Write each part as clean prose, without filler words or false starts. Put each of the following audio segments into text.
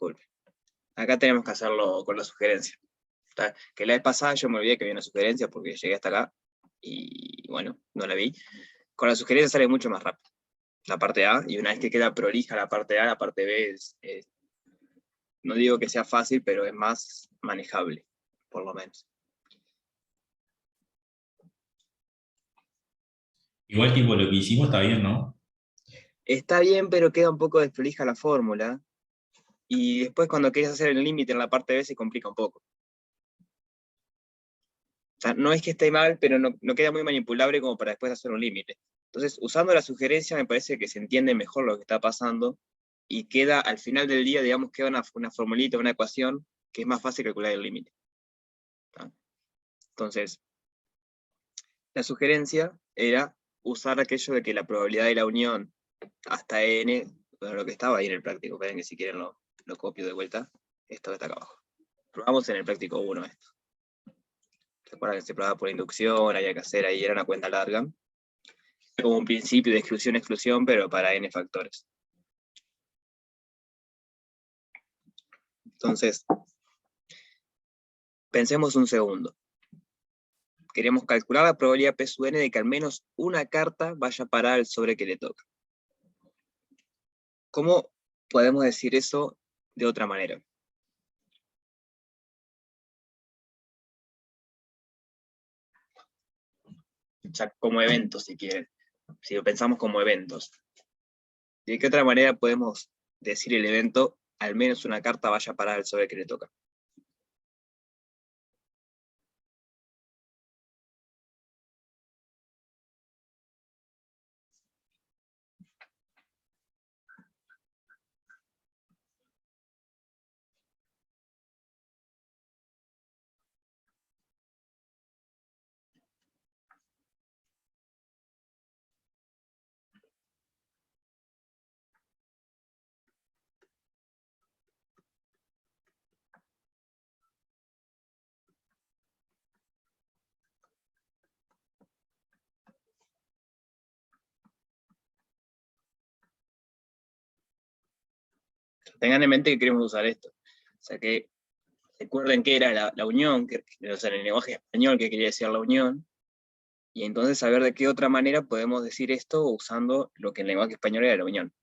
disculpe. Acá tenemos que hacerlo con la sugerencia. Que la vez pasada yo me olvidé que había una sugerencia porque llegué hasta acá, y bueno, no la vi. Con la sugerencia sale mucho más rápido la parte A, y una vez que queda prolija la parte A, la parte B no digo que sea fácil, pero es más manejable, por lo menos. Igual tipo lo que hicimos está bien, ¿no? Está bien, pero queda un poco desprolija la fórmula, y después cuando querés hacer el límite en la parte B se complica un poco. O sea, no es que esté mal, pero no queda muy manipulable como para después hacer un límite. Entonces, usando la sugerencia me parece que se entiende mejor lo que está pasando, y queda, al final del día, digamos, queda una formulita, una ecuación, que es más fácil calcular el límite. ¿Tá? Entonces, la sugerencia era usar aquello de que la probabilidad de la unión hasta n, bueno, lo que estaba ahí en el práctico, esperen que si quieren lo copio de vuelta, esto que está acá abajo. Probamos en el práctico 1 esto. Recuerda que se probaba por inducción, había que hacer ahí, era una cuenta larga. Como un principio de exclusión-exclusión, pero para n factores. Entonces, pensemos un segundo. Queremos calcular la probabilidad P sub n de que al menos una carta vaya a parar al sobre que le toca. ¿Cómo podemos decir eso de otra manera? O sea, como eventos, si quieren. Si lo pensamos como eventos. ¿De qué otra manera podemos decir el evento, al menos una carta vaya a parar al sobre que le toca? Tengan en mente que queremos usar esto. O sea que recuerden que era la unión, o sea, en el lenguaje español que quería decir la unión, y entonces saber de qué otra manera podemos decir esto usando lo que en el lenguaje español era la unión.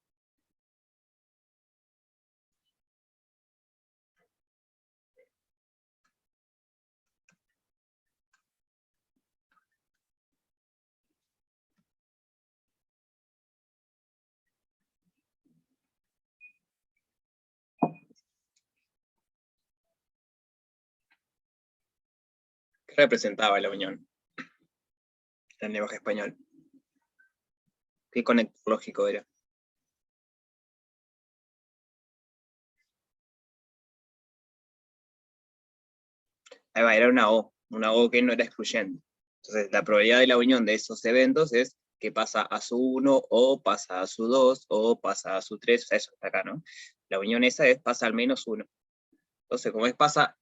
¿Qué representaba la unión en el lenguaje español? ¿Qué conector lógico era? Ahí va, era una O que no era excluyente. Entonces, la probabilidad de la unión de esos eventos es que pasa a su 1, o pasa a su 2, o pasa a su 3, o sea, eso está acá, ¿no? La unión esa es pasa al menos 1. Entonces, como es pasa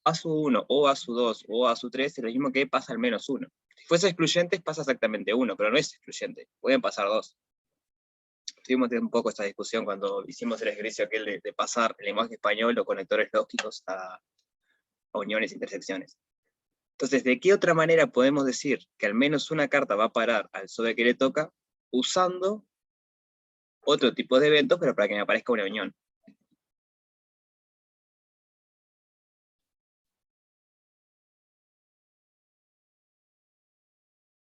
a su 1, o a su 2, o a su 3, es lo mismo que pasa al menos 1. Si fuese excluyente, pasa exactamente 1, pero no es excluyente, pueden pasar 2. Tuvimos un poco esta discusión cuando hicimos el ejercicio aquel de pasar el lenguaje español o conectores lógicos a uniones e intersecciones. Entonces, ¿de qué otra manera podemos decir que al menos una carta va a parar al sobre que le toca usando otro tipo de eventos, pero para que me aparezca una unión?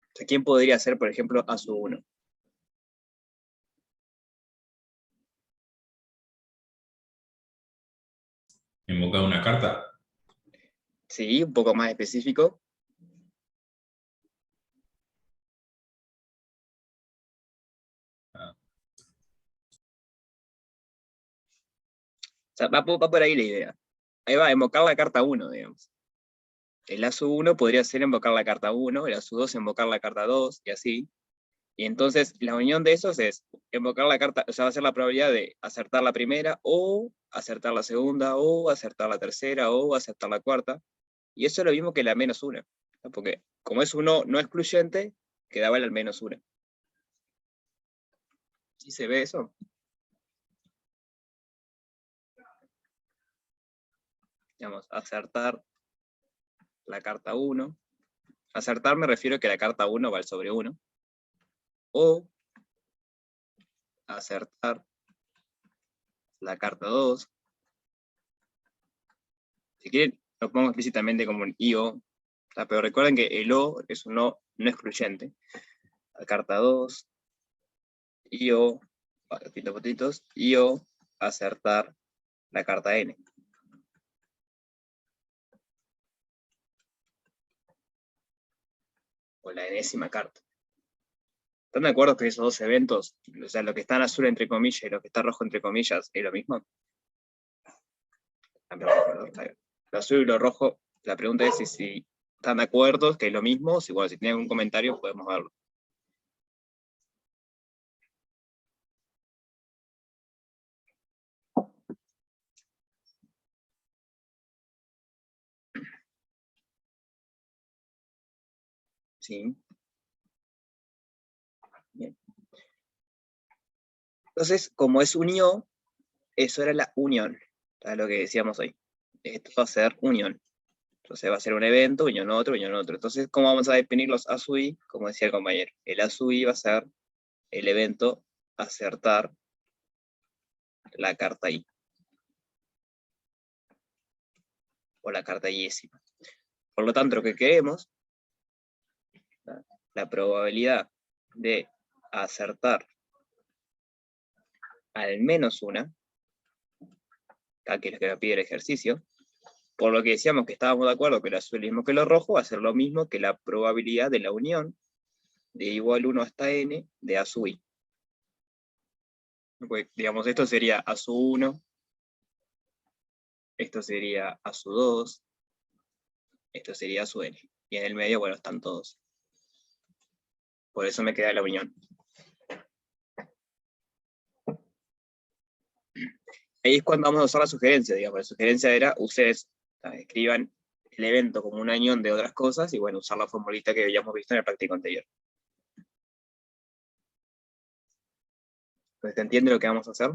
O sea, ¿quién podría ser, por ejemplo, a su 1? Invocar una carta. Sí, un poco más específico. Ah, O sea, va por ahí la idea. Ahí va, invocar la carta 1, digamos. El A sub 1 podría ser invocar la carta 1, el A sub 2 invocar la carta 2, y así. Y entonces la unión de esos es invocar la carta, o sea, va a ser la probabilidad de acertar la primera, o acertar la segunda, o acertar la tercera, o acertar la cuarta. Y eso es lo mismo que la menos una, ¿no? Porque como es uno no excluyente, quedaba el al menos una. ¿Sí se ve eso? digamos, acertar la carta 1. Acertar me refiero a que la carta 1 va al sobre 1. O acertar la carta 2. Si quieren, lo pongo explícitamente como un IO. Pero recuerden que el O es un no excluyente. La carta 2. IO, pinto potitos, IO, acertar la carta N. O la enésima carta. ¿Están de acuerdo que esos dos eventos, o sea, lo que está en azul entre comillas y lo que está rojo entre comillas, es lo mismo? Lo azul y lo rojo, la pregunta es si están de acuerdo que es lo mismo, si, bueno, si tienen algún comentario podemos verlo. Sí. Bien. Entonces, como es unión, eso era la unión, ¿sabes lo que decíamos hoy? Esto va a ser unión. Entonces va a ser un evento, unión otro, unión otro. Entonces, ¿cómo vamos a definir los A sub I? Como decía el compañero, el A sub I va a ser el evento acertar la carta I. O la carta I-ésima. Por lo tanto, lo que queremos, la probabilidad de acertar al menos una, aquí es lo que me pide el ejercicio, por lo que decíamos que estábamos de acuerdo que lo azul es lo mismo que lo rojo, va a ser lo mismo que la probabilidad de la unión de igual 1 hasta n de A sub I. Pues, digamos, esto sería A sub 1, esto sería A sub 2, esto sería A sub n. Y en el medio, bueno, están todos. Por eso me queda la unión. Ahí es cuando vamos a usar la sugerencia, digamos. La sugerencia era, ustedes escriban el evento como una unión de otras cosas, y bueno, usar la formulita que habíamos visto en el práctico anterior. Entonces, ¿te entiende lo que vamos a hacer?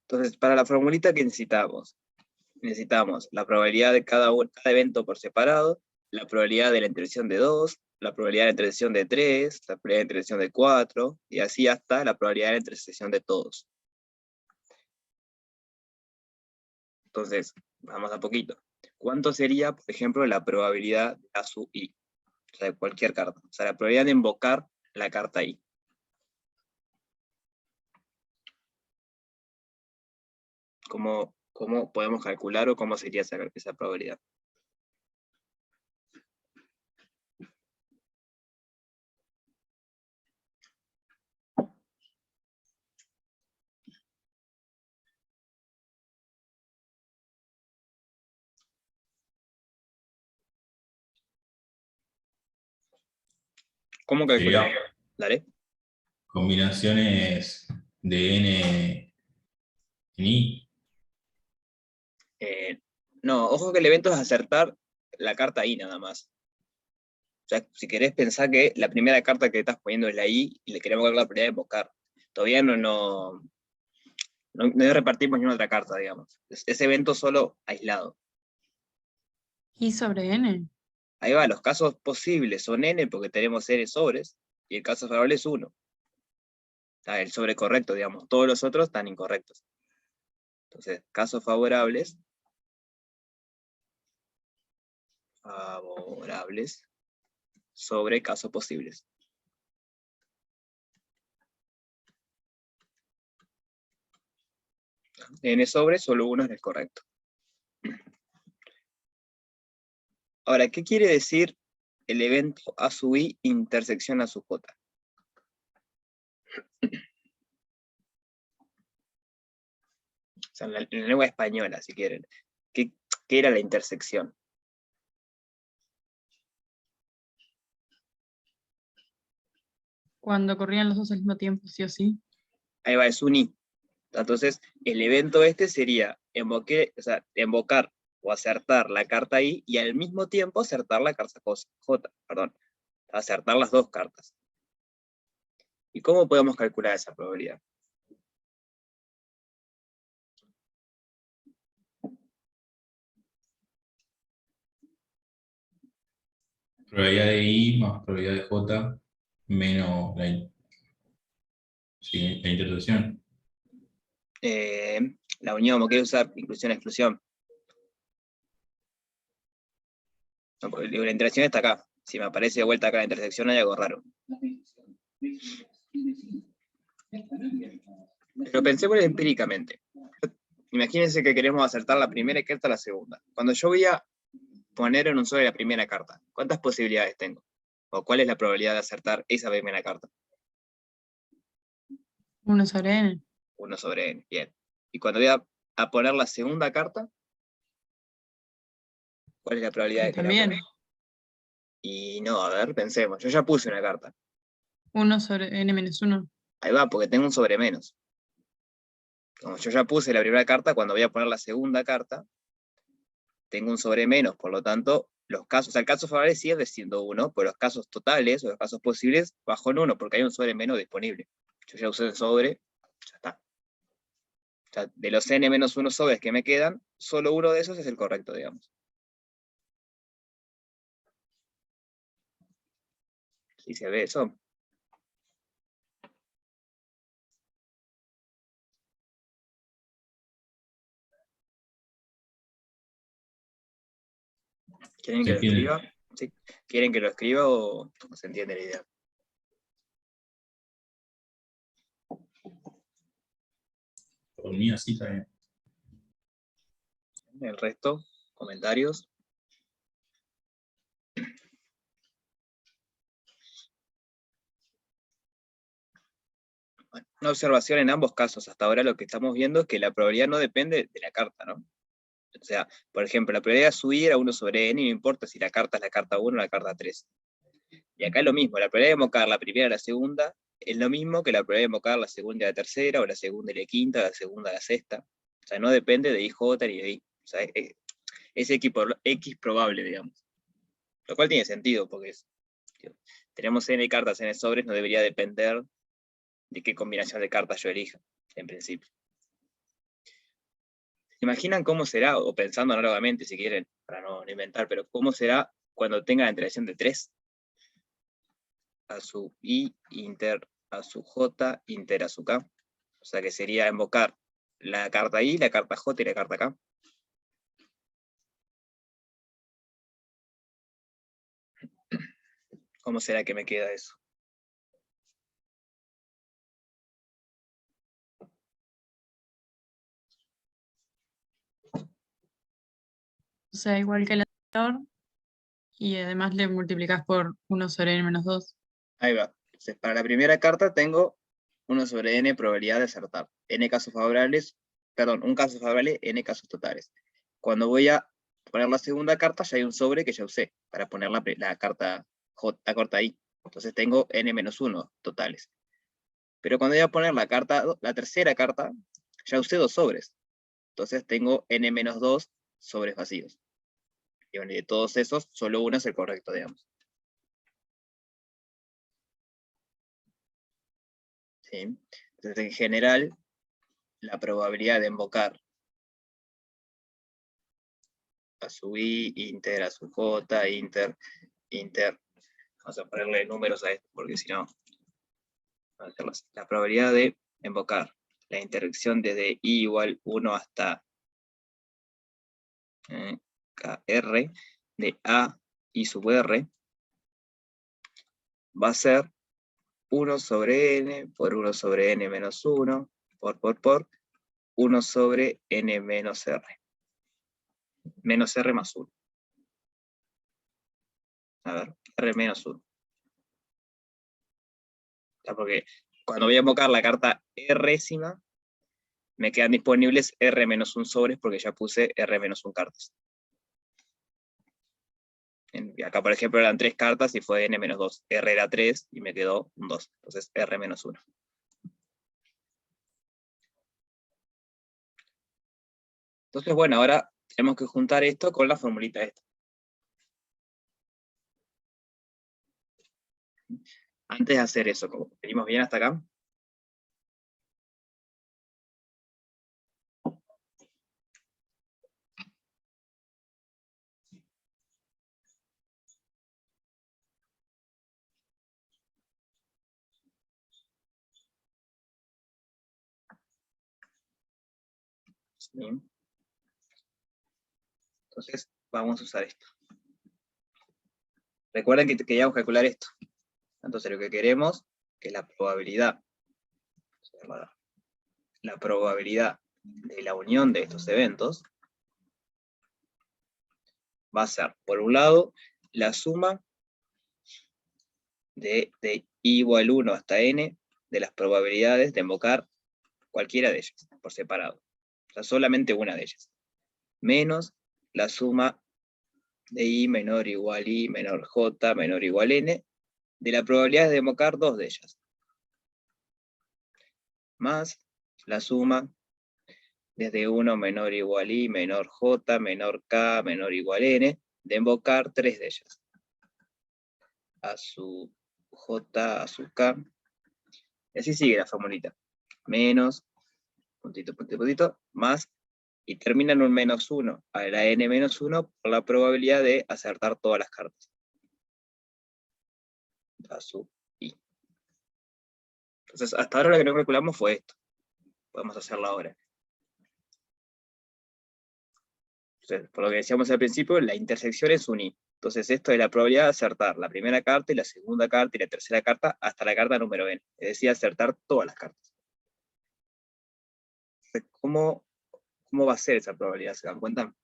Entonces, para la formulita que necesitamos, necesitamos la probabilidad de cada evento por separado, la probabilidad de la intersección de 2, la probabilidad de la intersección de 3, la probabilidad de la intersección de 4, y así hasta la probabilidad de la intersección de todos. Entonces, vamos a poquito. ¿Cuánto sería, por ejemplo, la probabilidad de A sub I? O sea, de cualquier carta. O sea, la probabilidad de invocar la carta I. ¿Cómo podemos calcular o cómo sería esa probabilidad? ¿Cómo Sería calculamos? Dale. combinaciones de n en i. No, ojo que el evento es acertar la carta I nada más. O sea, si querés pensar que la primera carta que estás poniendo es la I y le queremos dar la probabilidad de invocar. Todavía no repartimos ni una otra carta, digamos. Ese evento solo aislado. I sobre N. Ahí va, los casos posibles son n porque tenemos n sobres, y el caso favorable es 1. El sobre correcto, digamos. Todos los otros están incorrectos. Entonces, casos favorables sobre casos posibles. N sobre, solo uno es el correcto. Ahora, ¿qué quiere decir el evento A sub I intersección A sub J? O sea, en la lengua española, si quieren. ¿Qué era la intersección? Cuando corrían los dos al mismo tiempo, sí o sí. Ahí va, es un I. Entonces, el evento este sería invocar o acertar la carta I y al mismo tiempo acertar la carta J, perdón, acertar las dos cartas. ¿Y cómo podemos calcular esa probabilidad? Probabilidad de I más probabilidad de J menos sí, la intersección. La unión, ¿cómo quiere usar inclusión-exclusión? No, porque la interacción está acá. Si me aparece de vuelta acá la intersección hay algo raro. Pero pensémoslo empíricamente. Imagínense que queremos acertar la primera carta a la segunda. Cuando yo voy a poner en un sobre la primera carta, ¿cuántas posibilidades tengo? ¿O cuál es la probabilidad de acertar esa primera carta? 1 sobre n. 1 sobre n, bien. Y cuando voy a poner la segunda carta, ¿cuál es la probabilidad de que la También. ponga? Y no, a ver, pensemos. Yo ya puse una carta. 1 sobre n menos 1. Ahí va, porque tengo un sobre menos. Como yo ya puse la primera carta, cuando voy a poner la segunda carta, tengo un sobre menos, por lo tanto, los casos, el caso favorable sigue siendo 1, pero los casos totales o los casos posibles bajó en 1, porque hay un sobre menos disponible. Yo ya usé el sobre, ya está. O sea, de los n menos 1 sobres que me quedan, solo uno de esos es el correcto, digamos. ¿Sí se ve eso? ¿Quieren que ¿Se lo entiende? escriba? ¿Sí? ¿Quieren que lo escriba o no se entiende la idea? Por mí así también. El resto, comentarios. Bueno, una observación en ambos casos. Hasta ahora lo que estamos viendo es que la probabilidad no depende de la carta, ¿no? O sea, por ejemplo, la probabilidad de subir era 1 sobre n, y no importa si la carta es la carta 1 o la carta 3. Y acá es lo mismo, la probabilidad de invocar la primera y la segunda es lo mismo que la probabilidad de invocar la segunda y la tercera, o la segunda y la quinta, o la segunda y la sexta. O sea, no depende de IJ ni de I. O sea, es X probable, digamos. Lo cual tiene sentido, porque tenemos n cartas en el sobres, no debería depender de qué combinación de cartas yo elija, en principio. ¿Imaginan cómo será, o pensando análogamente si quieren, para no inventar, pero cómo será cuando tenga la interacción de 3? A su I, inter a su J, inter a su K. O sea que sería invocar la carta I, la carta J y la carta K. ¿Cómo será que me queda eso? O sea, igual que el anterior. Y además le multiplicas por 1 sobre n menos 2. Ahí va. Entonces, para la primera carta tengo 1 sobre n probabilidad de acertar. N casos favorables, perdón, un caso favorable, n casos totales. Cuando voy a poner la segunda carta, ya hay un sobre que ya usé para poner la carta J, la carta I. Entonces tengo n menos 1 totales. Pero cuando voy a poner la tercera carta, ya usé 2 sobres. Entonces tengo n menos 2 sobres vacíos. Y bueno, y de todos esos, solo uno es el correcto, digamos. ¿Sí? Entonces, en general, la probabilidad de invocar a su I, inter a su J, inter, vamos a ponerle números a esto, porque si no, la probabilidad de invocar la interacción desde I igual 1 hasta KR, de A y sub R, va a ser 1 sobre n por 1 sobre n menos 1 por 1 sobre n menos r. Menos r más 1. A ver, r menos 1. O sea, porque cuando voy a invocar la carta résima, me quedan disponibles r menos 1 sobres porque ya puse r menos 1 cartas. Acá, por ejemplo, eran 3 cartas y fue n menos 2. R era 3 y me quedó un 2. Entonces, r menos 1. Entonces, bueno, ahora tenemos que juntar esto con la formulita esta. Antes de hacer eso, ¿venimos bien hasta acá? Bien. Entonces, vamos a usar esto. Recuerden que queríamos calcular esto. Entonces, lo que queremos, que es la probabilidad de la unión de estos eventos, va a ser, por un lado, la suma de i igual 1 hasta n de las probabilidades de invocar cualquiera de ellas, por separado. O sea, solamente una de ellas. Menos la suma de i menor o igual i menor j menor o igual n de la probabilidad de invocar dos de ellas. Más la suma desde 1 menor o igual i menor j menor k menor o igual n de invocar tres de ellas. A su j, a su k. Y así sigue la formulita. Menos, puntito, puntito, puntito, más, y termina en un menos 1 a la n menos 1 por la probabilidad de acertar todas las cartas. A su i. Entonces, hasta ahora lo que no calculamos fue esto. Podemos hacerlo ahora. Entonces, por lo que decíamos al principio, la intersección es un i. Entonces, esto es la probabilidad de acertar la primera carta, y la segunda carta, y la tercera carta, hasta la carta número n. Es decir, acertar todas las cartas. Entonces, ¿cómo va a ser esa probabilidad? ¿Se dan cuenta?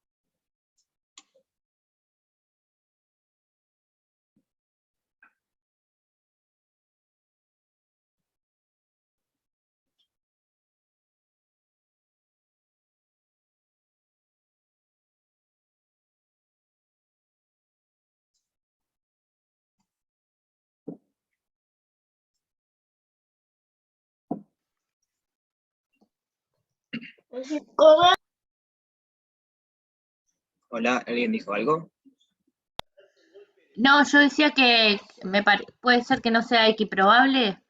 Hola, ¿alguien dijo algo? No, yo decía que puede ser que no sea equiprobable.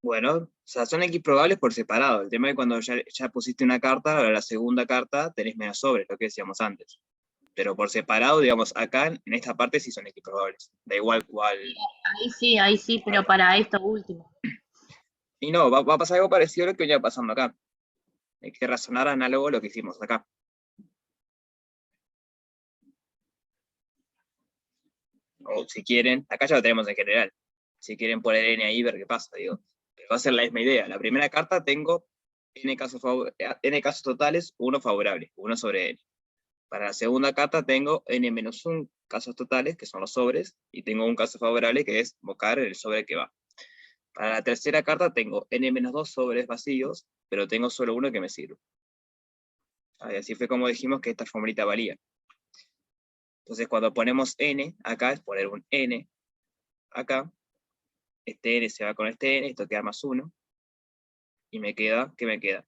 Bueno, o sea, son equiprobables por separado. El tema es cuando ya pusiste una carta, ahora la segunda carta tenés menos sobres, lo que decíamos antes. Pero por separado, digamos, acá en esta parte sí son equiprobables. Da igual cuál. Ahí sí, pero para esto último. Y no, va a pasar algo parecido a lo que venía pasando acá. Hay que razonar análogo a lo que hicimos acá. O si quieren, acá ya lo tenemos en general. Si quieren poner n ahí, ver qué pasa, digo. Pero va a ser la misma idea. La primera carta tengo n casos totales, 1 favorable, 1 sobre n. Para la segunda carta tengo n-1 casos totales, que son los sobres, y tengo un caso favorable que es invocar el sobre que va. Para la tercera carta tengo n-2 sobres vacíos, pero tengo solo uno que me sirve. Así fue como dijimos que esta formulita valía. Entonces cuando ponemos n, acá es poner un n, acá, este n se va con este n, esto queda más 1, y me queda, ¿qué me queda?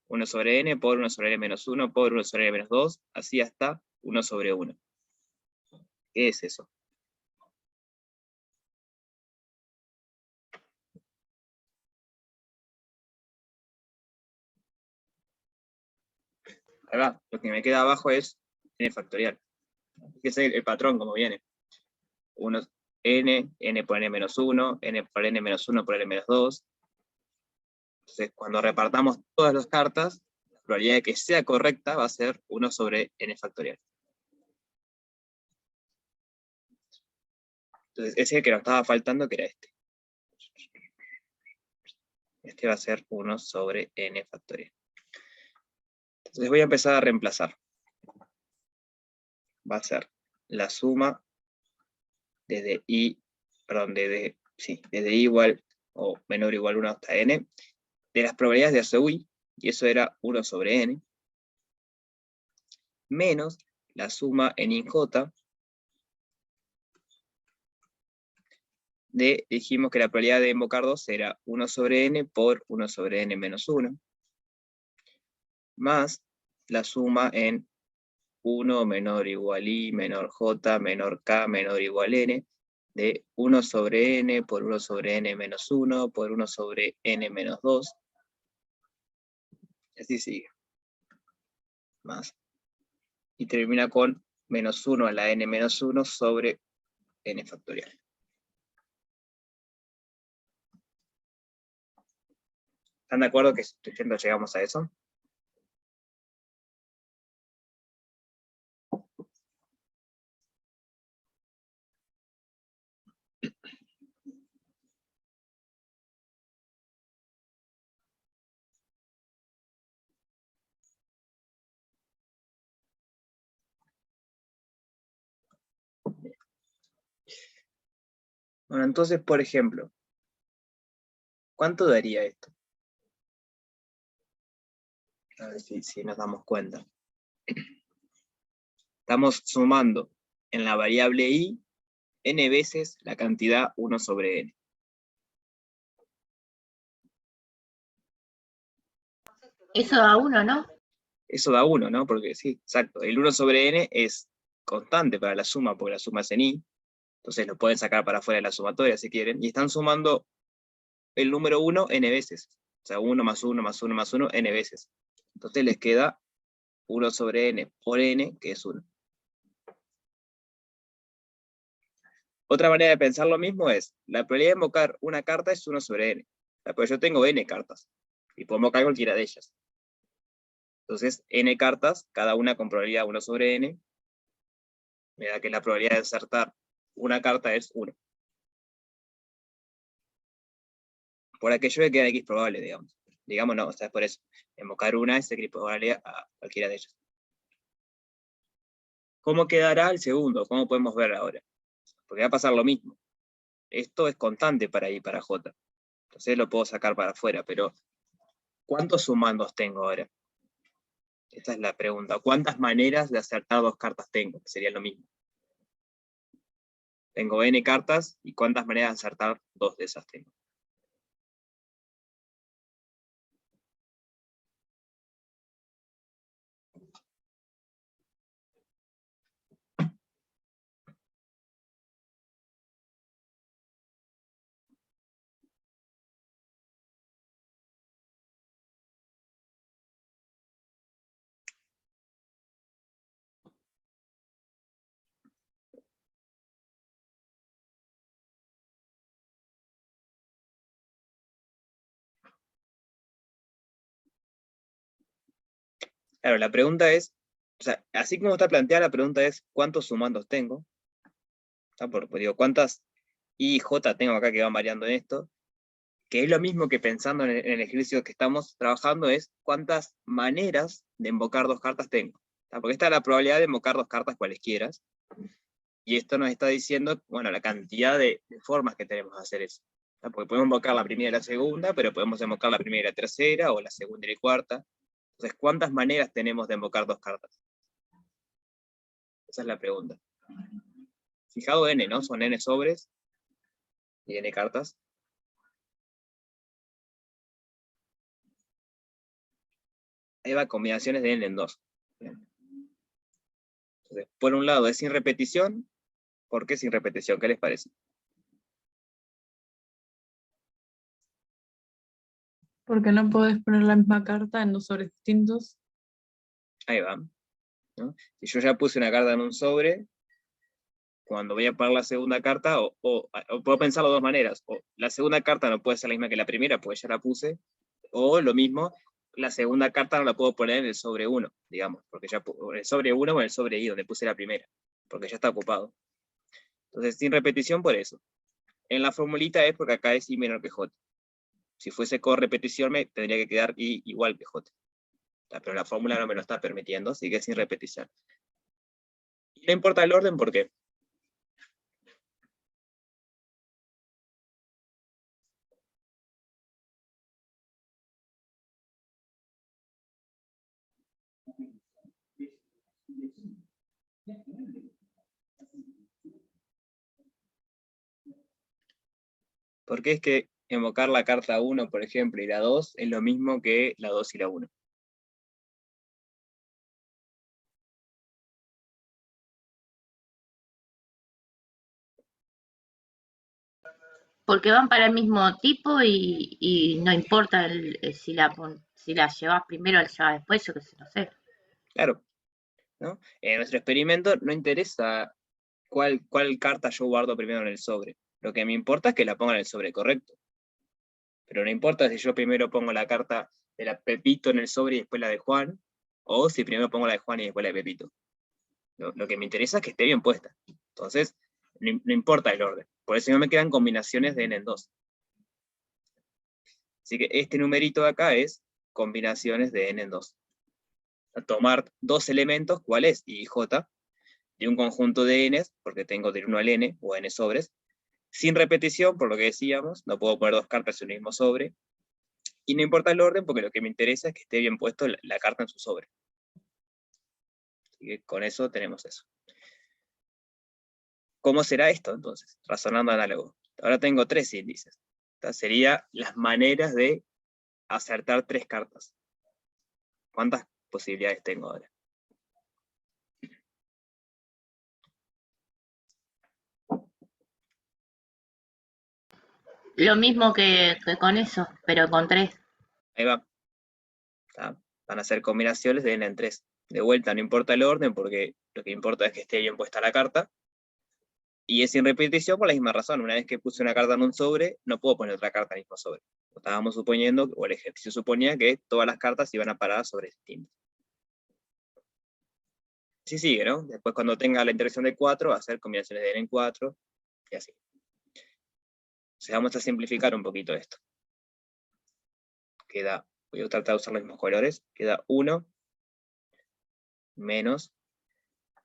1 sobre n por 1 sobre n-1 por 1 sobre n-2, así hasta 1 sobre 1. ¿Qué es eso? Acá, lo que me queda abajo es n factorial. Que es el patrón como viene. 1, n por n-1, n por n-1 por n-2. Entonces, cuando repartamos todas las cartas, la probabilidad de que sea correcta va a ser 1 sobre n factorial. Entonces, ese es el que nos estaba faltando, que era este. Este va a ser 1 sobre n factorial. Entonces voy a empezar a reemplazar. Va a ser la suma desde i igual o menor o igual a 1 hasta n, de las probabilidades de ACUI, y eso era 1 sobre n, menos la suma en IJ dijimos que la probabilidad de invocar 2 era 1 sobre n por 1 sobre n menos 1, más la suma en 1 menor o igual i menor j menor k menor o igual n, de 1 sobre n por 1 sobre n menos 1 por 1 sobre n menos 2, y así sigue. Más. Y termina con menos 1 a la n menos 1 sobre n factorial. ¿Están de acuerdo que sustituyendo llegamos a eso? Bueno, entonces, por ejemplo, ¿cuánto daría esto? A ver si nos damos cuenta. Estamos sumando en la variable i n veces la cantidad 1 sobre n. Eso da 1, ¿no? Eso da 1, ¿no? Porque sí, exacto. El 1 sobre n es constante para la suma, porque la suma es en i. Entonces lo pueden sacar para afuera de la sumatoria si quieren. Y están sumando el número 1 n veces. O sea, 1 más 1 más 1 más 1 n veces. Entonces les queda 1 sobre n por n, que es 1. Otra manera de pensar lo mismo es, la probabilidad de invocar una carta es 1 sobre n. O sea, pues yo tengo n cartas, y puedo invocar cualquiera de ellas. Entonces, n cartas, cada una con probabilidad 1 sobre n, me da que la probabilidad de acertar una carta es 1. Por aquello de que hay x probable, digamos. Digamos no, o sea, es por eso. Invocar una es equivalente a cualquiera de ellas. ¿Cómo quedará el segundo? ¿Cómo podemos ver ahora? Porque va a pasar lo mismo. Esto es constante para i y para j. Entonces lo puedo sacar para afuera, pero ¿cuántos sumandos tengo ahora? Esta es la pregunta. ¿Cuántas maneras de acertar 2 cartas tengo? Que sería lo mismo. Tengo n cartas, ¿y cuántas maneras de acertar 2 de esas tengo? Claro, la pregunta es, o sea, así como está planteada, la pregunta es, ¿cuántos sumandos tengo? Digo, ¿cuántas i y j tengo acá que van variando en esto? Que es lo mismo que pensando en el ejercicio que estamos trabajando, es cuántas maneras de invocar 2 cartas tengo. Porque esta es la probabilidad de invocar 2 cartas cualesquiera. Y esto nos está diciendo, bueno, la cantidad de formas que tenemos de hacer eso. Porque podemos invocar la primera y la segunda, pero podemos invocar la primera y la tercera, o la segunda y la cuarta. Entonces, ¿cuántas maneras tenemos de invocar 2 cartas? Esa es la pregunta. Fijado n, ¿no? Son n sobres y n cartas. Ahí va combinaciones de n en 2. Entonces, por un lado es sin repetición. ¿Por qué sin repetición? ¿Qué les parece? Porque no podés poner la misma carta en 2 sobres distintos. Ahí va, ¿no? Si yo ya puse una carta en un sobre, cuando voy a poner la segunda carta, o puedo pensarlo de 2 maneras. O la segunda carta no puede ser la misma que la primera, porque ya la puse. O lo mismo, la segunda carta no la puedo poner en el sobre 1, digamos, porque ya en el sobre 1 o en el sobre i, donde puse la primera, porque ya está ocupado. Entonces, sin repetición por eso. En la formulita es porque acá es i menor que j. Si fuese con repetición, me tendría que quedar i igual que j. Pero la fórmula no me lo está permitiendo, así que sin repetición. Y no importa el orden, ¿por qué? Porque es que invocar la carta 1, por ejemplo, y la 2 es lo mismo que la 2 y la 1. Porque van para el mismo tipo y no importa si la llevas primero o la llevas después, yo qué sé, no sé. Claro, ¿no? En nuestro experimento no interesa cuál carta yo guardo primero en el sobre. Lo que me importa es que la ponga en el sobre correcto. Pero no importa si yo primero pongo la carta de la Pepito en el sobre y después la de Juan, o si primero pongo la de Juan y después la de Pepito. Lo que me interesa es que esté bien puesta. Entonces, no importa el orden. Por eso no me quedan combinaciones de n en 2. Así que este numerito de acá es combinaciones de n en 2. A tomar dos elementos, ¿cuál es? Y j, de un conjunto de n, porque tengo del 1 al n, o n sobres, sin repetición, por lo que decíamos, no puedo poner dos cartas en un mismo sobre, y no importa el orden, porque lo que me interesa es que esté bien puesto la carta en su sobre. Así que con eso tenemos eso. ¿Cómo será esto, entonces? Razonando análogo. Ahora tengo 3 índices. Estas serían las maneras de acertar 3 cartas. ¿Cuántas posibilidades tengo ahora? Lo mismo que con eso, pero con 3. Ahí va. ¿Está? Van a ser combinaciones de n en 3. De vuelta, no importa el orden, porque lo que importa es que esté bien puesta la carta. Y es sin repetición por la misma razón. Una vez que puse una carta en un sobre, no puedo poner otra carta en el mismo sobre. Estábamos suponiendo, o el ejercicio suponía, que todas las cartas iban a parar sobre distintos. Así sigue, ¿no? Después cuando tenga la interacción de 4, va a hacer combinaciones de n en 4, y así. Entonces vamos a simplificar un poquito esto. Queda, voy a tratar de usar los mismos colores, queda 1 menos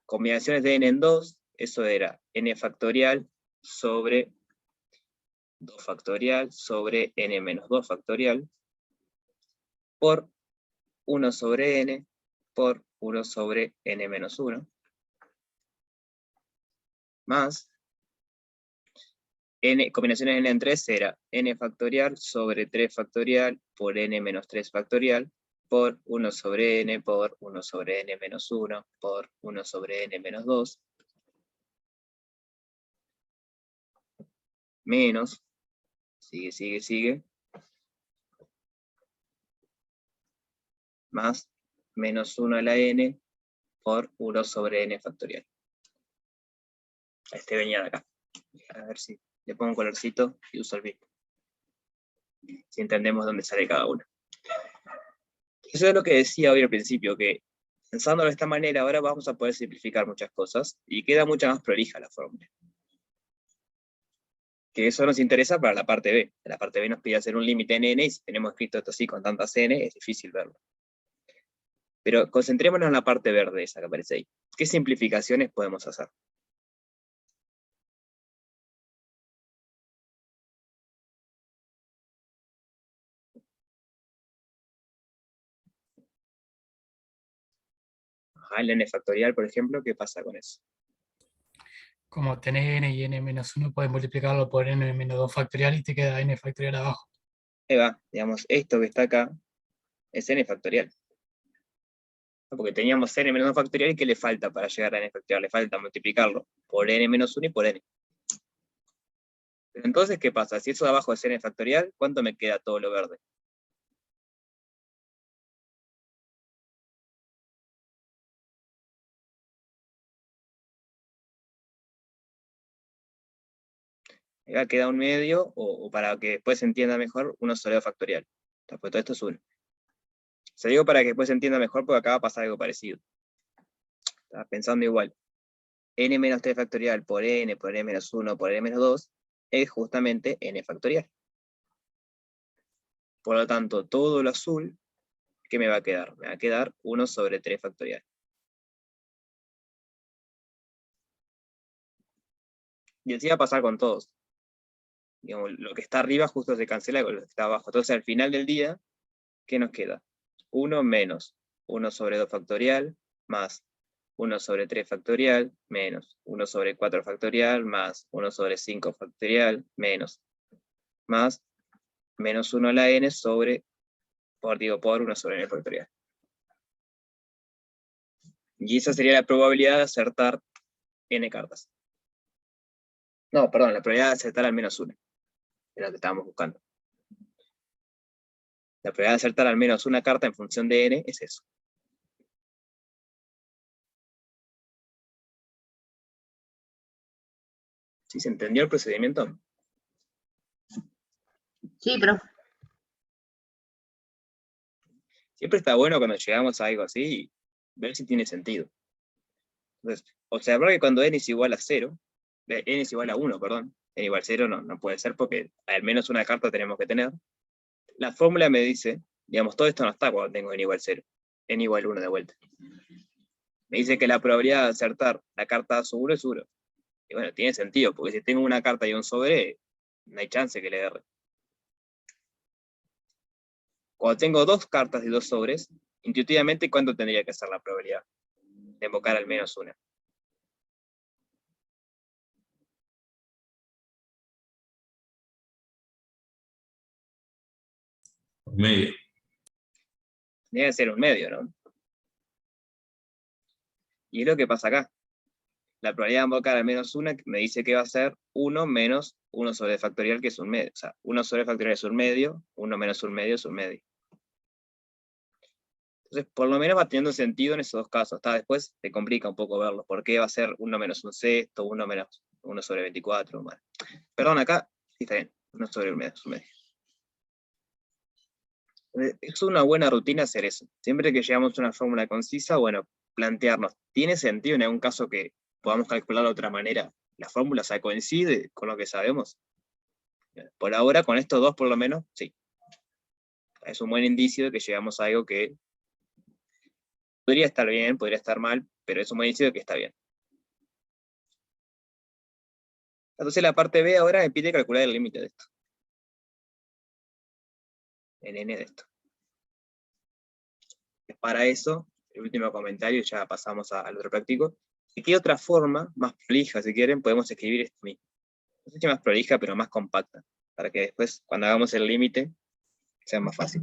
combinaciones de n en 2, eso era n factorial sobre 2 factorial sobre n menos 2 factorial, por 1 sobre n por 1 sobre n menos 1, más combinaciones de n en 3 era n factorial sobre 3 factorial por n menos 3 factorial, por 1 sobre n por 1 sobre n menos 1 por 1 sobre n menos 2, menos, sigue, más menos 1 a la n por 1 sobre n factorial. Este venía de acá. A ver si le pongo un colorcito y uso el mismo. Si entendemos dónde sale cada uno. Eso es lo que decía hoy al principio, que pensándolo de esta manera, ahora vamos a poder simplificar muchas cosas, y queda mucha más prolija la fórmula. Que eso nos interesa para la parte B. En la parte B nos pide hacer un límite en n, y si tenemos escrito esto así con tantas n, es difícil verlo. Pero concentrémonos en la parte verde esa que aparece ahí. ¿Qué simplificaciones podemos hacer? El n factorial, por ejemplo, ¿qué pasa con eso? Como tenés n y n menos 1, puedes multiplicarlo por n menos 2 factorial y te queda n factorial abajo. Ahí va, digamos, esto que está acá es n factorial. Porque teníamos n menos 2 factorial, ¿y qué le falta para llegar a n factorial? Le falta multiplicarlo por n menos 1 y por n. Pero entonces, ¿qué pasa? Si eso de abajo es n factorial, ¿cuánto me queda todo lo verde? Acá queda un medio, o para que después se entienda mejor, 1 sobre 2 factorial. Pues todo esto es 1. Se digo para que después se entienda mejor, porque acá va a pasar algo parecido. Estaba pensando igual. N menos 3 factorial por n menos 1 por n menos 2 es justamente n factorial. Por lo tanto, todo lo azul, ¿qué me va a quedar? Me va a quedar 1 sobre 3 factorial. Y así va a pasar con todos. Digamos, lo que está arriba justo se cancela con lo que está abajo. Entonces, al final del día, ¿qué nos queda? 1 menos 1 sobre 2 factorial, más 1 sobre 3 factorial, menos 1 sobre 4 factorial, más 1 sobre 5 factorial, menos más menos 1 a la n sobre, por 1 sobre n factorial. Y esa sería la probabilidad de acertar n cartas. No, perdón, la probabilidad de acertar al menos 1. Es lo que estábamos buscando. La probabilidad de acertar al menos una carta en función de n es eso. ¿Sí se entendió el procedimiento? Sí, profe. Siempre está bueno cuando llegamos a algo así, ver si tiene sentido. Entonces, observar que cuando n es igual a 0, n es igual a 1, perdón, n igual a 0 no puede ser porque al menos una carta tenemos que tener. La fórmula me dice, digamos, todo esto no está cuando tengo n igual a 0, n igual a 1 de vuelta. Me dice que la probabilidad de acertar la carta A sobre 1 es 1. Y bueno, tiene sentido, porque si tengo una carta y un sobre, no hay chance que le erre. Cuando tengo dos cartas y dos sobres, intuitivamente, ¿cuánto tendría que ser la probabilidad de invocar al menos una? Por medio. Debe ser un medio, ¿no? Y es lo que pasa acá. La probabilidad de invocar al menos una me dice que va a ser 1 menos 1 sobre factorial, que es un medio. O sea, 1 sobre factorial es un medio, 1 menos un medio es un medio. Entonces, por lo menos va teniendo sentido en esos dos casos. Hasta después se complica un poco verlo. ¿Por qué va a ser 1 menos un sexto, 1 menos 1 sobre 24? Bueno. Perdón, acá sí está bien. 1 sobre un medio es un medio. Es una buena rutina hacer eso. Siempre que llegamos a una fórmula concisa, bueno, plantearnos, ¿tiene sentido en algún caso que podamos calcular de otra manera? ¿La fórmula se coincide con lo que sabemos? Por ahora, con estos dos por lo menos, sí. Es un buen indicio de que llegamos a algo que podría estar bien, podría estar mal, pero es un buen indicio de que está bien. Entonces la parte B ahora me pide calcular el límite de esto. El n de esto. Para eso, el último comentario, ya pasamos al otro práctico. ¿De qué otra forma, más prolija si quieren, podemos escribir esto mismo? No sé si más prolija, pero más compacta, para que después, cuando hagamos el límite, sea más fácil.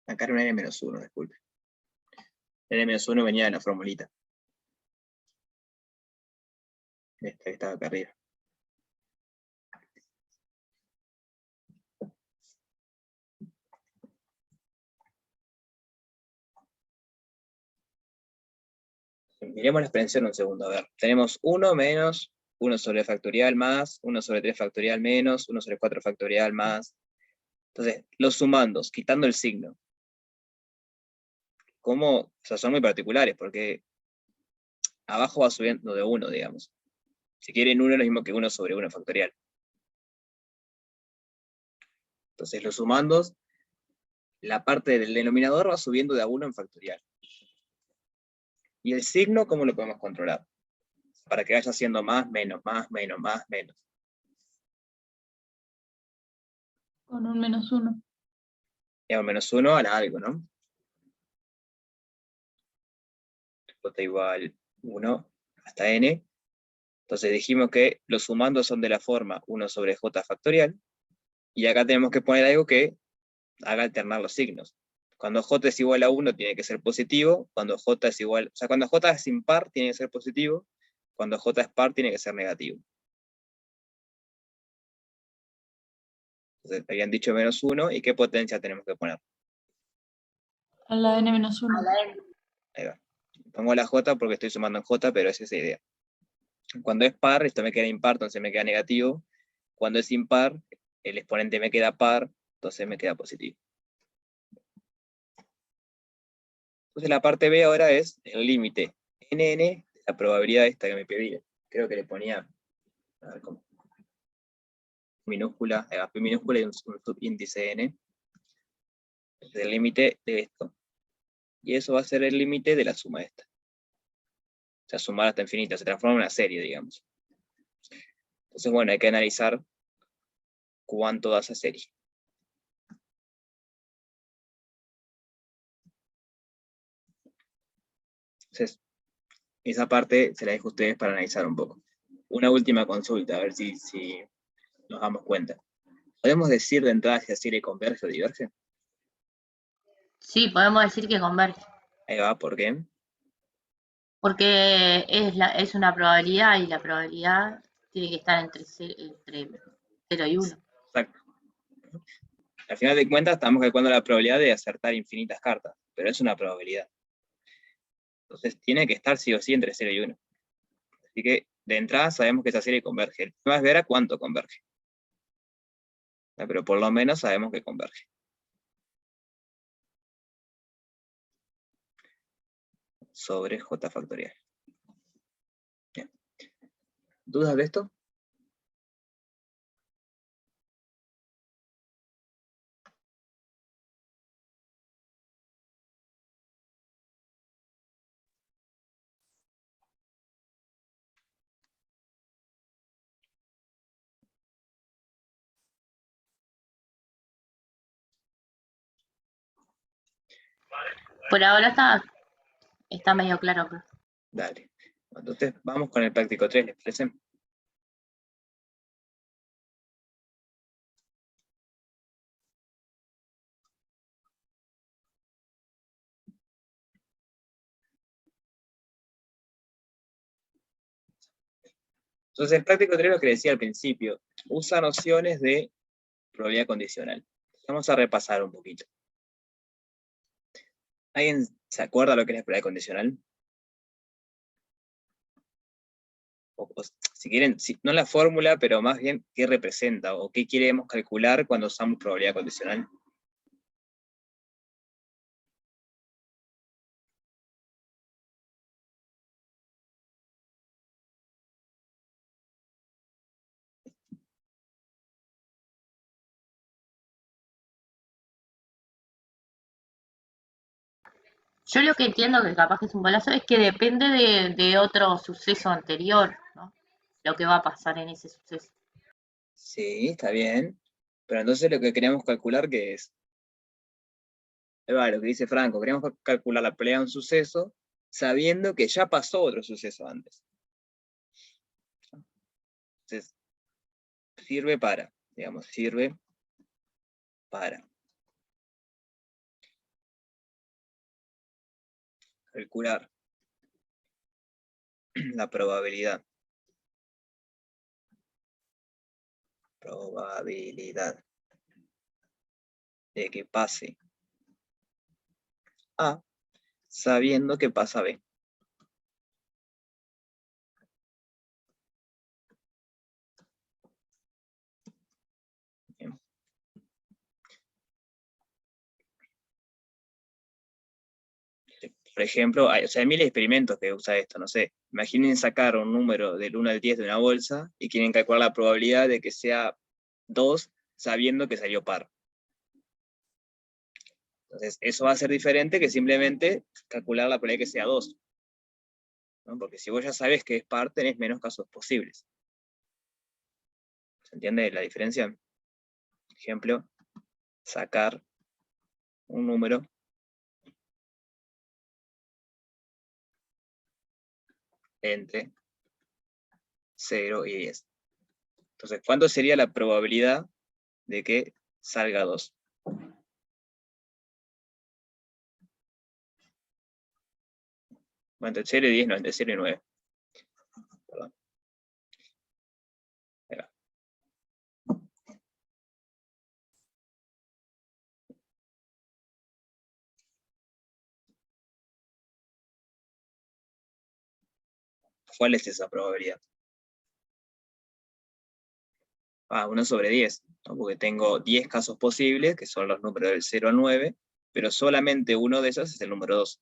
Acá era un n-1, disculpe. El n-1 venía de la formulita. Esta que estaba acá arriba. Miremos la expresión un segundo, a ver. Tenemos 1 menos 1 sobre factorial más, 1 sobre 3 factorial menos, 1 sobre 4 factorial más. Entonces, los sumandos, quitando el signo. ¿Cómo? O sea, son muy particulares, porque abajo va subiendo de 1, digamos. Si quieren 1 es lo mismo que 1 sobre 1 factorial. Entonces, los sumandos, la parte del denominador va subiendo de a 1 en factorial. ¿Y el signo cómo lo podemos controlar? Para que vaya siendo más, menos, más, menos, más, menos. Con un -1. Y menos 1 a la algo, ¿no? J igual 1 hasta n. Entonces dijimos que los sumandos son de la forma 1 sobre j factorial. Y acá tenemos que poner algo que haga alternar los signos. Cuando j es igual a 1 tiene que ser positivo. Cuando j es igual, o sea, cuando j es impar tiene que ser positivo. Cuando j es par tiene que ser negativo. Entonces habían dicho -1, ¿y qué potencia tenemos que poner? A la n-1. A la N. Ahí va. Pongo la j porque estoy sumando en j, pero es esa idea. Cuando es par, esto me queda impar, entonces me queda negativo. Cuando es impar, el exponente me queda par, entonces me queda positivo. Entonces la parte B ahora es el límite nn de la probabilidad esta que me pedía. Creo que le ponía, a ver cómo, minúscula, P minúscula y un subíndice n. Es el límite de esto. Y eso va a ser el límite de la suma esta. O sea, sumar hasta infinita, se transforma en una serie, digamos. Entonces, bueno, hay que analizar cuánto da esa serie. Entonces, esa parte se la dejo a ustedes para analizar un poco. Una última consulta, a ver si nos damos cuenta. ¿Podemos decir de entrada si la serie converge o diverge? Sí, podemos decir que converge. Ahí va, ¿por qué? Porque es una probabilidad y la probabilidad tiene que estar entre 0 y 1. Exacto. Al final de cuentas estamos calculando la probabilidad de acertar infinitas cartas, pero es una probabilidad. Entonces tiene que estar sí o sí entre 0 y 1. Así que de entrada sabemos que esa serie converge. El tema es ver a cuánto converge. Pero por lo menos sabemos que converge. Sobre J factorial. Bien. ¿Dudas de esto? Por ahora está medio claro. Dale. Entonces vamos con el práctico 3, ¿les parece? Entonces el práctico 3, lo que decía al principio, usa nociones de probabilidad condicional. Vamos a repasar un poquito. ¿Alguien se acuerda lo que es la probabilidad condicional? O si quieren, no la fórmula, pero más bien qué representa o qué queremos calcular cuando usamos probabilidad condicional. Yo lo que entiendo, que capaz que es un bolazo, es que depende de otro suceso anterior, ¿no? Lo que va a pasar en ese suceso. Sí, está bien. Pero entonces lo que queremos calcular, ¿qué es? Ahí va, lo que dice Franco, queremos calcular la probabilidad de un suceso sabiendo que ya pasó otro suceso antes. Entonces, sirve para calcular la probabilidad de que pase A sabiendo que pasa B. Bien. Por ejemplo, hay miles de experimentos que usa esto, no sé. Imaginen sacar un número del 1 al 10 de una bolsa y quieren calcular la probabilidad de que sea 2 sabiendo que salió par. Entonces, eso va a ser diferente que simplemente calcular la probabilidad de que sea 2. ¿No? Porque si vos ya sabés que es par, tenés menos casos posibles. ¿Se entiende la diferencia? Por ejemplo, sacar un número entre 0 y 10. Entonces, ¿cuánto sería la probabilidad de que salga 2? Bueno, entre 0 y 10, no, entre 0 y 9. Perdón. Ahí va. ¿Cuál es esa probabilidad? 1 sobre 10, ¿no? Porque tengo 10 casos posibles, que son los números del 0 al 9, pero solamente uno de esos es el número 2.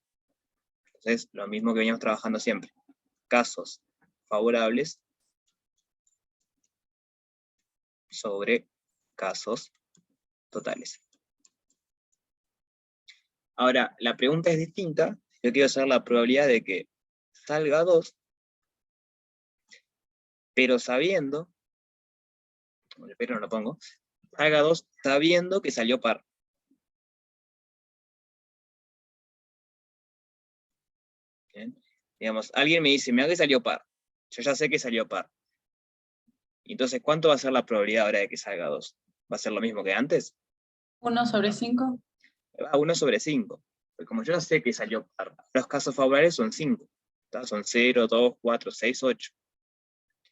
Entonces, lo mismo que veníamos trabajando siempre. Casos favorables sobre casos totales. Ahora, la pregunta es distinta. Yo quiero saber la probabilidad de que salga 2, pero sabiendo pero no lo pongo, salga 2 sabiendo que salió par. Bien. Digamos, alguien me dice, mira que salió par. Yo ya sé que salió par. Entonces, ¿cuánto va a ser la probabilidad ahora de que salga 2? ¿Va a ser lo mismo que antes? 1/5. Va 1/5. Porque como yo ya sé que salió par, los casos favorables son 5. Son 0, 2, 4, 6, 8.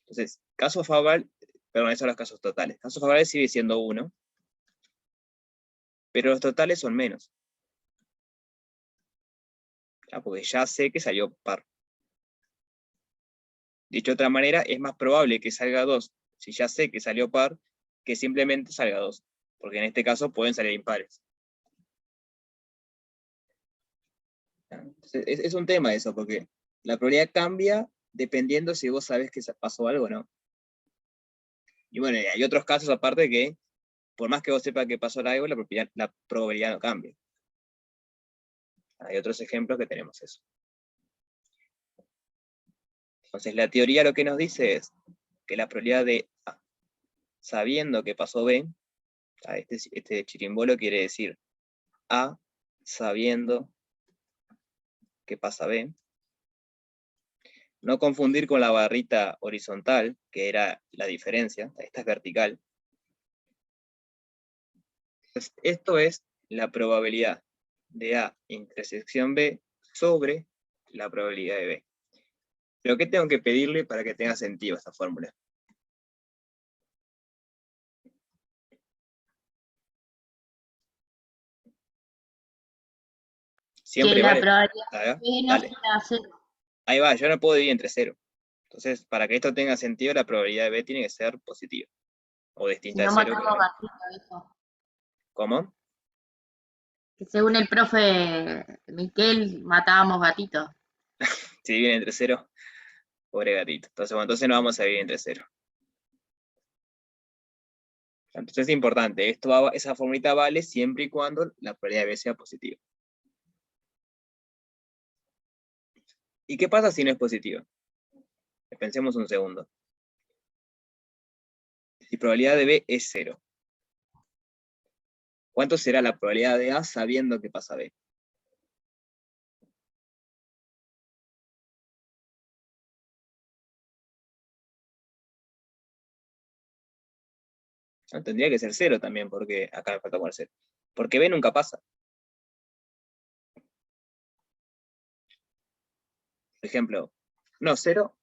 Entonces, caso favorable, perdón, esos son los casos totales. Caso favorable sigue siendo 1, pero los totales son menos. Porque ya sé que salió par. Dicho de otra manera, es más probable que salga 2, si ya sé que salió par, que simplemente salga 2. Porque en este caso pueden salir impares. Entonces, es un tema eso, porque la probabilidad cambia dependiendo si vos sabés que pasó algo o no. Y bueno, hay otros casos aparte que, por más que vos sepas que pasó algo, la probabilidad no cambia. Hay otros ejemplos que tenemos eso. Entonces, la teoría lo que nos dice es que la probabilidad de A, sabiendo que pasó B, este chirimbolo quiere decir A sabiendo que pasa B. No confundir con la barrita horizontal, que era la diferencia, esta es vertical. Entonces, esto es la probabilidad de A intersección B sobre la probabilidad de B. ¿Pero qué tengo que pedirle para que tenga sentido esta fórmula? Siempre Que la vale. probabilidad A ver, de B no dale. sea 0. Ahí va, yo no puedo dividir entre 0. Entonces, para que esto tenga sentido, la probabilidad de B tiene que ser positiva. O Si distinta de no 0. matamos gatito, eso. ¿Cómo? Que según el profe Miquel, matábamos gatitos. Si dividen entre 0, pobre gatito. Entonces, bueno, entonces no vamos a dividir entre 0. Entonces es importante, esa formulita vale siempre y cuando la probabilidad de B sea positiva. ¿Y qué pasa si no es positiva? Pensemos un segundo. Si probabilidad de B es 0, ¿cuánto será la probabilidad de A sabiendo que pasa B? No, tendría que ser 0 también, porque acá me falta poner 0. Porque B nunca pasa. Por ejemplo, no, 0.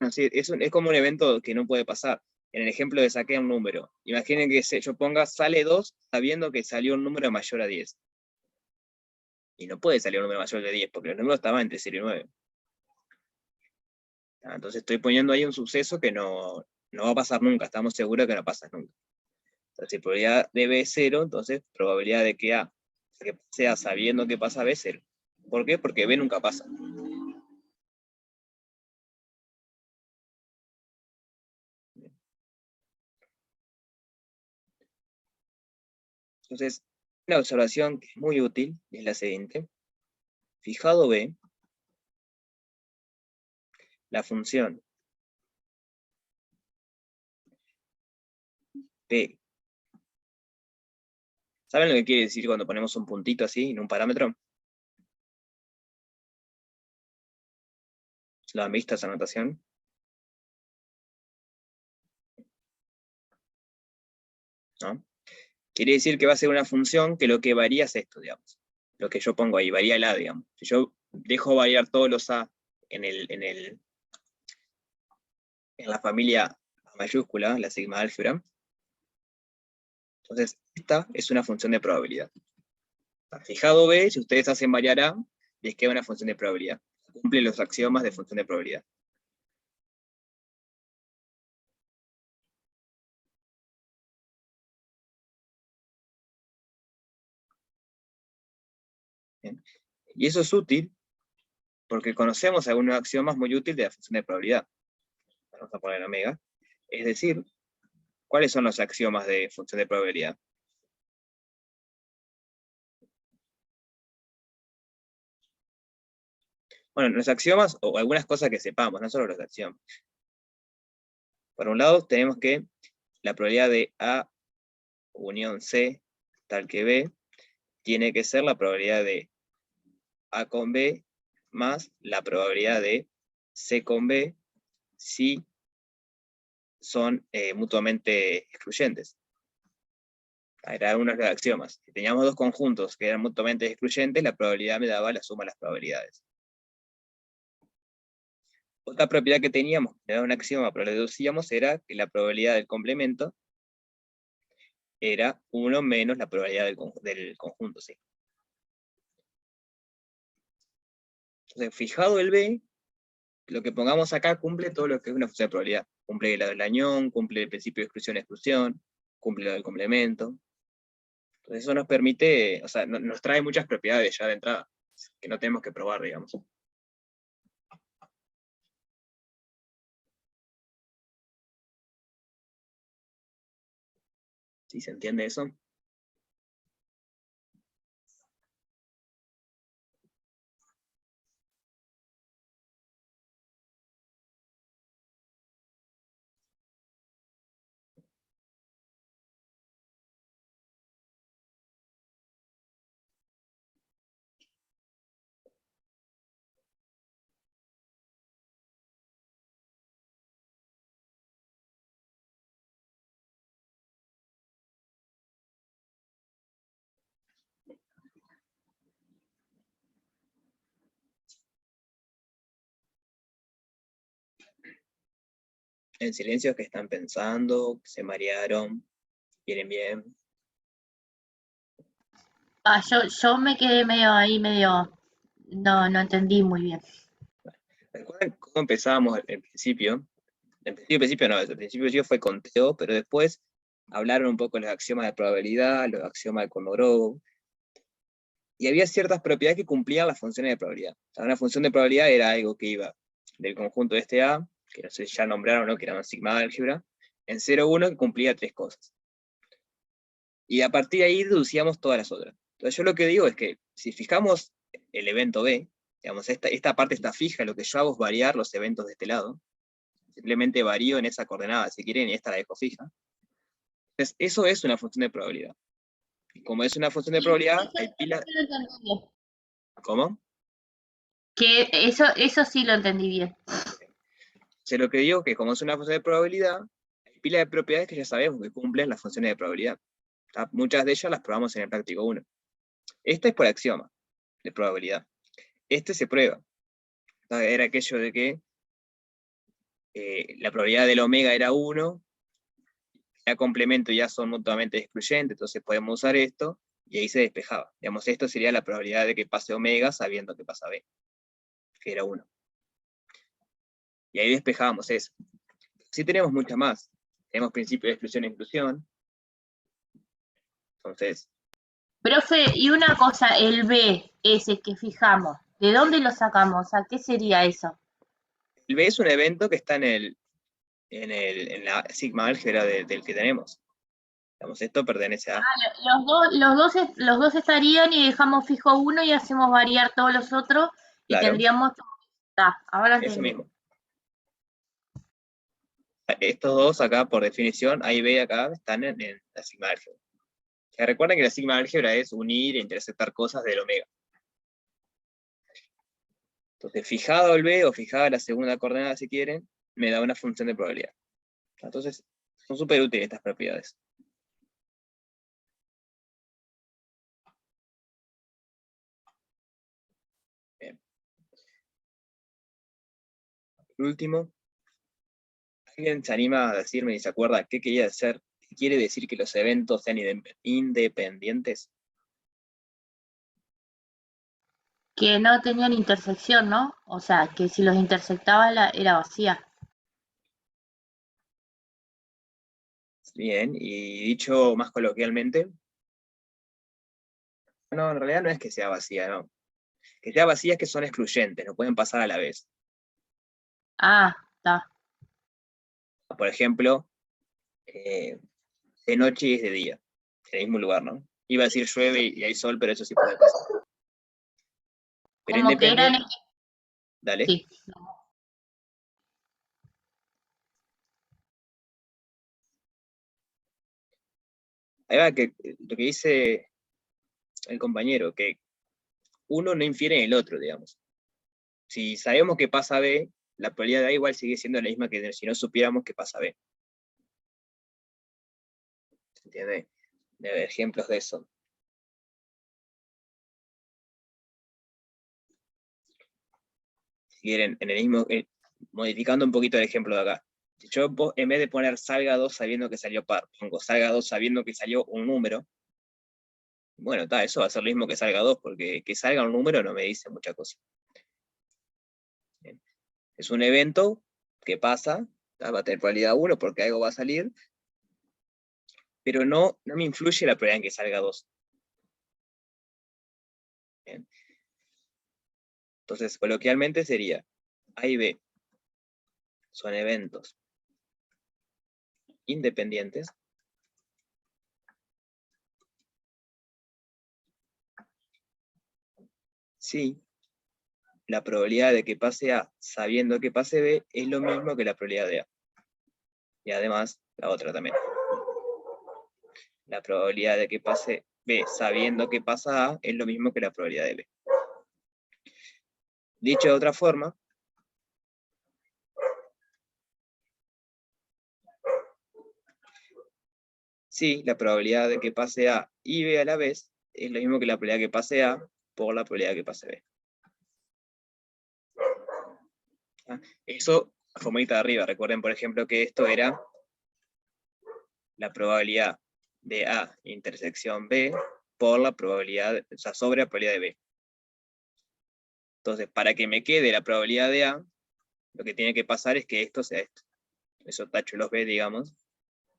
No, sí, es como un evento que no puede pasar. En el ejemplo de saqué un número. Imaginen que yo ponga sale 2 sabiendo que salió un número mayor a 10. Y no puede salir un número mayor de 10, porque los números estaban entre 0 y 9. Entonces estoy poniendo ahí un suceso que no va a pasar nunca, estamos seguros que no pasa nunca. Entonces, si probabilidad de B es 0, entonces probabilidad de que A sea sabiendo que pasa B es 0. ¿Por qué? Porque B nunca pasa. Entonces, una observación que es muy útil es la siguiente. Fijado B, la función P. ¿Saben lo que quiere decir cuando ponemos un puntito así en un parámetro? ¿Lo han visto esa anotación? ¿No? Quiere decir que va a ser una función que lo que varía es esto, digamos. Lo que yo pongo ahí, varía el A, digamos. Si yo dejo variar todos los A en la familia mayúscula, la sigma álgebra, entonces esta es una función de probabilidad. Fijado B, si ustedes hacen variar A, les queda una función de probabilidad. Cumple los axiomas de función de probabilidad. ¿Bien? Y eso es útil porque conocemos algunos axiomas muy útiles de la función de probabilidad. Vamos a poner omega. Es decir, ¿cuáles son los axiomas de función de probabilidad? Bueno, los axiomas, o algunas cosas que sepamos, no solo los axiomas. Por un lado, tenemos que la probabilidad de A unión C tal que B tiene que ser la probabilidad de A con B más la probabilidad de C con B si son mutuamente excluyentes. Era uno de los axiomas. Si teníamos dos conjuntos que eran mutuamente excluyentes, la probabilidad me daba la suma de las probabilidades. Otra propiedad que teníamos, que era un axioma, pero lo deducíamos, era que la probabilidad del complemento era 1 menos la probabilidad del conjunto, sí. Entonces, fijado el B, lo que pongamos acá cumple todo lo que es una función de probabilidad. Cumple la del añón, cumple el principio de exclusión-exclusión, cumple lo del complemento. Entonces eso nos permite, o sea, nos trae muchas propiedades ya de entrada, que no tenemos que probar, digamos. ¿Sí se entiende eso? En silencio, que están pensando, se marearon, vienen bien. Yo me quedé medio ahí, no entendí muy bien. ¿Recuerdan cómo empezábamos al principio? En principio no, al principio fue conteo, pero después hablaron un poco de los axiomas de probabilidad, los axiomas de Kolmogorov, y había ciertas propiedades que cumplían las funciones de probabilidad. O sea, una función de probabilidad era algo que iba del conjunto de este A, que no sé si ya nombraron, ¿no? Que era un sigma de álgebra, en 0, 1, que cumplía 3 cosas. Y a partir de ahí deducíamos todas las otras. Entonces yo lo que digo es que si fijamos el evento B, digamos, esta parte está fija, lo que yo hago es variar los eventos de este lado, simplemente varío en esa coordenada, si quieren, y esta la dejo fija. Entonces eso es una función de probabilidad. Y como es una función de probabilidad, hay pila... Eso lo entendí bien. ¿Cómo? Que eso sí lo entendí bien. O sea, lo que digo es que como es una función de probabilidad, hay pila de propiedades que ya sabemos que cumplen las funciones de probabilidad. Muchas de ellas las probamos en el práctico 1. Esta es por axioma de probabilidad. Este se prueba. Era aquello de que la probabilidad del omega era 1, ya complemento ya son mutuamente excluyentes, entonces podemos usar esto, y ahí se despejaba. Digamos, esto sería la probabilidad de que pase omega sabiendo que pasa b, que era 1. Y ahí despejábamos eso. Sí tenemos muchas más. Tenemos principio de exclusión e inclusión. Entonces, Profe, y una cosa, el B, ese que fijamos, ¿de dónde lo sacamos? ¿A qué sería eso? el b es un evento que está en la sigma álgebra del que tenemos. Digamos, esto pertenece a... Los dos estarían y dejamos fijo uno y hacemos variar todos los otros y Claro, tendríamos... ahora eso entendí. mismo. Estos dos acá, por definición, A y B acá, están en la sigma álgebra. Que recuerden que la sigma álgebra es unir e interceptar cosas del omega. Entonces, fijado el B o fijada la segunda coordenada, si quieren, me da una función de probabilidad. Entonces, son súper útiles estas propiedades. Bien. Por último, ¿alguien se anima a decirme y se acuerda qué quería hacer? ¿Qué quiere decir que los eventos sean independientes? Que no tenían intersección, ¿no? O sea, que si los intersectaba era vacía. Bien, y dicho más coloquialmente, no, en realidad no es que sea vacía, no. Que sea vacía es que son excluyentes, no pueden pasar a la vez. Ah, está. Por ejemplo, de noche y es de día, en el mismo lugar, ¿no? Iba a decir llueve y hay sol, pero eso sí puede pasar. Pero Como que eran... independiente, dale. Sí. Ahí va, que lo que dice el compañero, que uno no infiere en el otro, digamos. Si sabemos que pasa B, la probabilidad de A igual sigue siendo la misma que si no supiéramos que pasa B. ¿Se entiende? Debe haber ejemplos de eso. Si quieren, en el mismo, modificando un poquito el ejemplo de acá. Si yo en vez de poner salga 2 sabiendo que salió par, pongo salga 2 sabiendo que salió un número, bueno, eso va a ser lo mismo que salga 2, porque que salga un número no me dice mucha cosa. Bien. Es un evento que pasa, va a tener probabilidad 1 porque algo va a salir, pero no me influye la probabilidad en que salga 2. Bien. Entonces, coloquialmente sería, A y B son eventos independientes si la probabilidad de que pase A sabiendo que pase B es lo mismo que la probabilidad de A. Y además, la otra también. La probabilidad de que pase B sabiendo que pasa A es lo mismo que la probabilidad de B. Dicho de otra forma, sí, la probabilidad de que pase A y B a la vez es lo mismo que la probabilidad de que pase A por la probabilidad de que pase B. Eso, formita de arriba. Recuerden, por ejemplo, que esto era la probabilidad de A intersección B por la probabilidad, o sea, sobre la probabilidad de B. Entonces, para que me quede la probabilidad de A, lo que tiene que pasar es que esto sea esto. Eso tacho los B, digamos,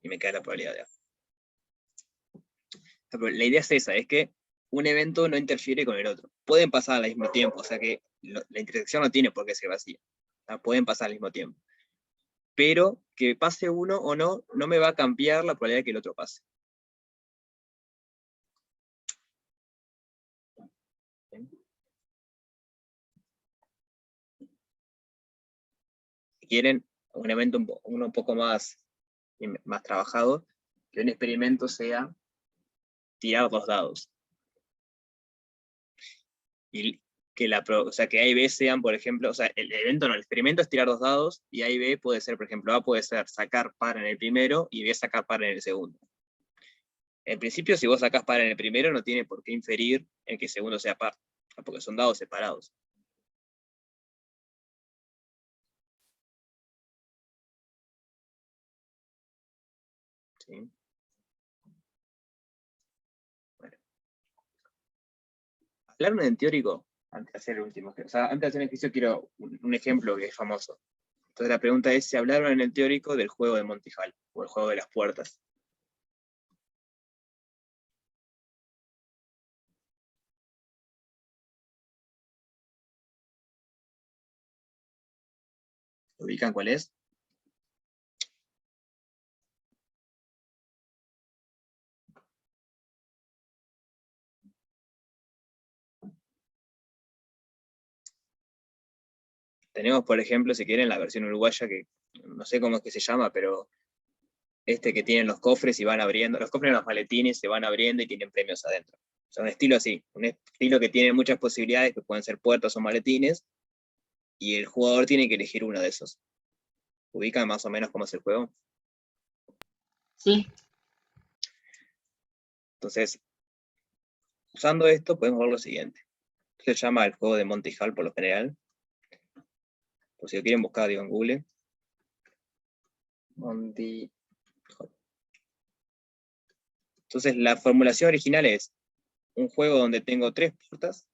y me queda la probabilidad de A. La idea es esa, es que un evento no interfiere con el otro. Pueden pasar al mismo tiempo, o sea que la intersección no tiene por qué ser vacía. Pueden pasar al mismo tiempo. Pero que pase uno o no, no me va a cambiar la probabilidad de que el otro pase. ¿Bien? Si quieren un evento un poco más trabajado, que un experimento sea tirar 2 dados. Y que o sea, que A y B sean, por ejemplo, o sea, el evento no, el experimento es tirar 2 dados, y A y B puede ser, por ejemplo, A puede ser sacar par en el primero, y B sacar par en el segundo. En principio, si vos sacás par en el primero, no tiene por qué inferir en que el segundo sea par, porque son dados separados. ¿Sí? Bueno. Hablaron en teórico, antes de hacer el último, o sea, antes de hacer el ejercicio quiero un ejemplo que es famoso. Entonces la pregunta es si hablaron en el teórico del juego de Monty Hall, o el juego de las puertas. ¿Ubican cuál es? Tenemos, por ejemplo, si quieren, la versión uruguaya, que no sé cómo es que se llama, pero que tienen los cofres y van abriendo, los cofres en los maletines se van abriendo y tienen premios adentro. O sea, un estilo así, un estilo que tiene muchas posibilidades, que pueden ser puertas o maletines, y el jugador tiene que elegir uno de esos. ¿Ubican más o menos cómo es el juego? Sí, Entonces, usando esto podemos ver lo siguiente. Se llama el juego de Monty Hall por lo general. Por si lo quieren buscar, digo en Google. Monty Hall. Entonces, la formulación original es un juego donde tengo 3 puertas.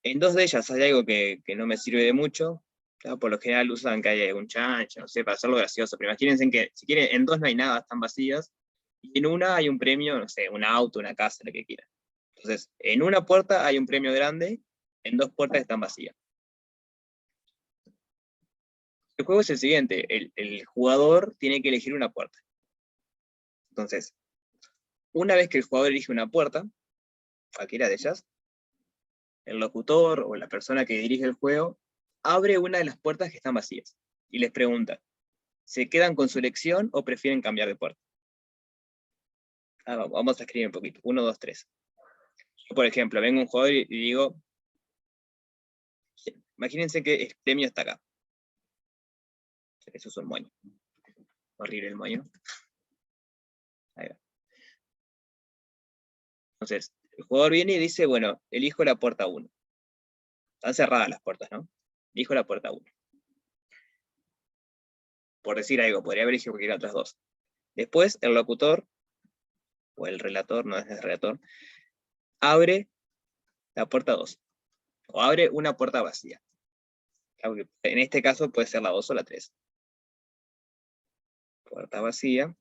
En 2 de ellas hay algo que no me sirve de mucho. ¿No? Por lo general usan que hay algún chancho, no sé, para hacerlo gracioso. Pero imagínense que, si quieren, en 2 no hay nada, están vacías. Y en una hay un premio, no sé, un auto, una casa, lo que quieran. Entonces, en una puerta hay un premio grande, en 2 puertas están vacías. El juego es el siguiente, el jugador tiene que elegir una puerta. Entonces, una vez que el jugador elige una puerta, cualquiera de ellas, el locutor o la persona que dirige el juego abre una de las puertas que están vacías y les pregunta, ¿Se quedan con su elección o prefieren cambiar de puerta? Vamos a escribir un poquito. 1, 2, 3. Por ejemplo, vengo un jugador y digo, imagínense que el premio está acá. Eso es un moño. Horrible el moño. Ahí va. Entonces, el jugador viene y dice, bueno, elijo la puerta 1. Están cerradas las puertas, ¿no? Elijo la puerta 1. Por decir algo, podría haber elegido cualquiera de otras dos. Después, el locutor, o el relator, no es el relator, abre la puerta 2. O abre una puerta vacía. En este caso puede ser la 2 o la 3. Puerta vacía.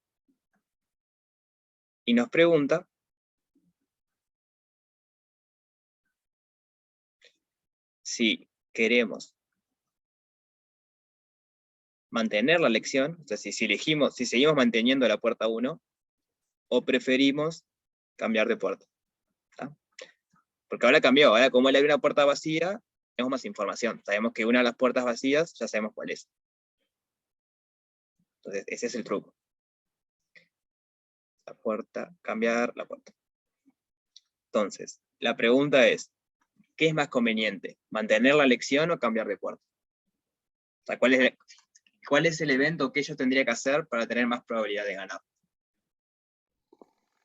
Y nos pregunta si queremos mantener la elección, o sea, si seguimos manteniendo la puerta 1, o preferimos cambiar de puerta. ¿Tá? Porque ahora cambió, ahora como le abre una puerta vacía, tenemos más información. Sabemos que una de las puertas vacías, ya sabemos cuál es. Entonces, ese es el truco. La puerta, cambiar la puerta. Entonces, la pregunta es, ¿qué es más conveniente? ¿Mantener la elección o cambiar de puerta? O sea, ¿cuál es el evento que yo tendría que hacer para tener más probabilidad de ganar?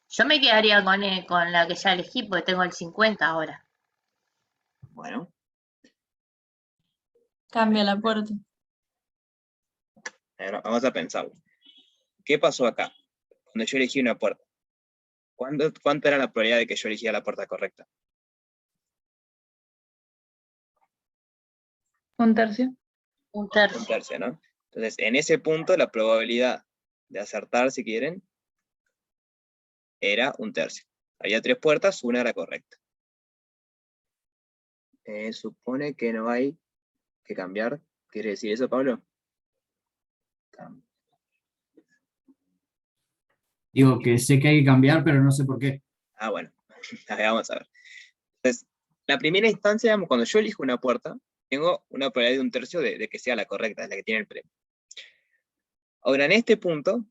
Yo me quedaría con la que ya elegí porque tengo el 50 ahora. Bueno, Cambia la puerta. vamos a pensarlo. ¿Qué pasó acá? Cuando yo elegí una puerta. ¿Cuánta era la probabilidad de que yo eligiera la puerta correcta? 1/3. Un Un tercio. tercio, ¿no? Entonces, en ese punto, la probabilidad de acertar, si quieren, era 1/3. Había 3 puertas, una era correcta. Supone que no hay que cambiar. ¿Quiere decir eso, Pablo? Digo que sé que hay que cambiar, pero no sé por qué. Ah, bueno. A ver, vamos a ver. Entonces, la primera instancia, digamos, cuando yo elijo una puerta, tengo una probabilidad de 1/3 de que sea la correcta, la que tiene el premio. Ahora, en este punto,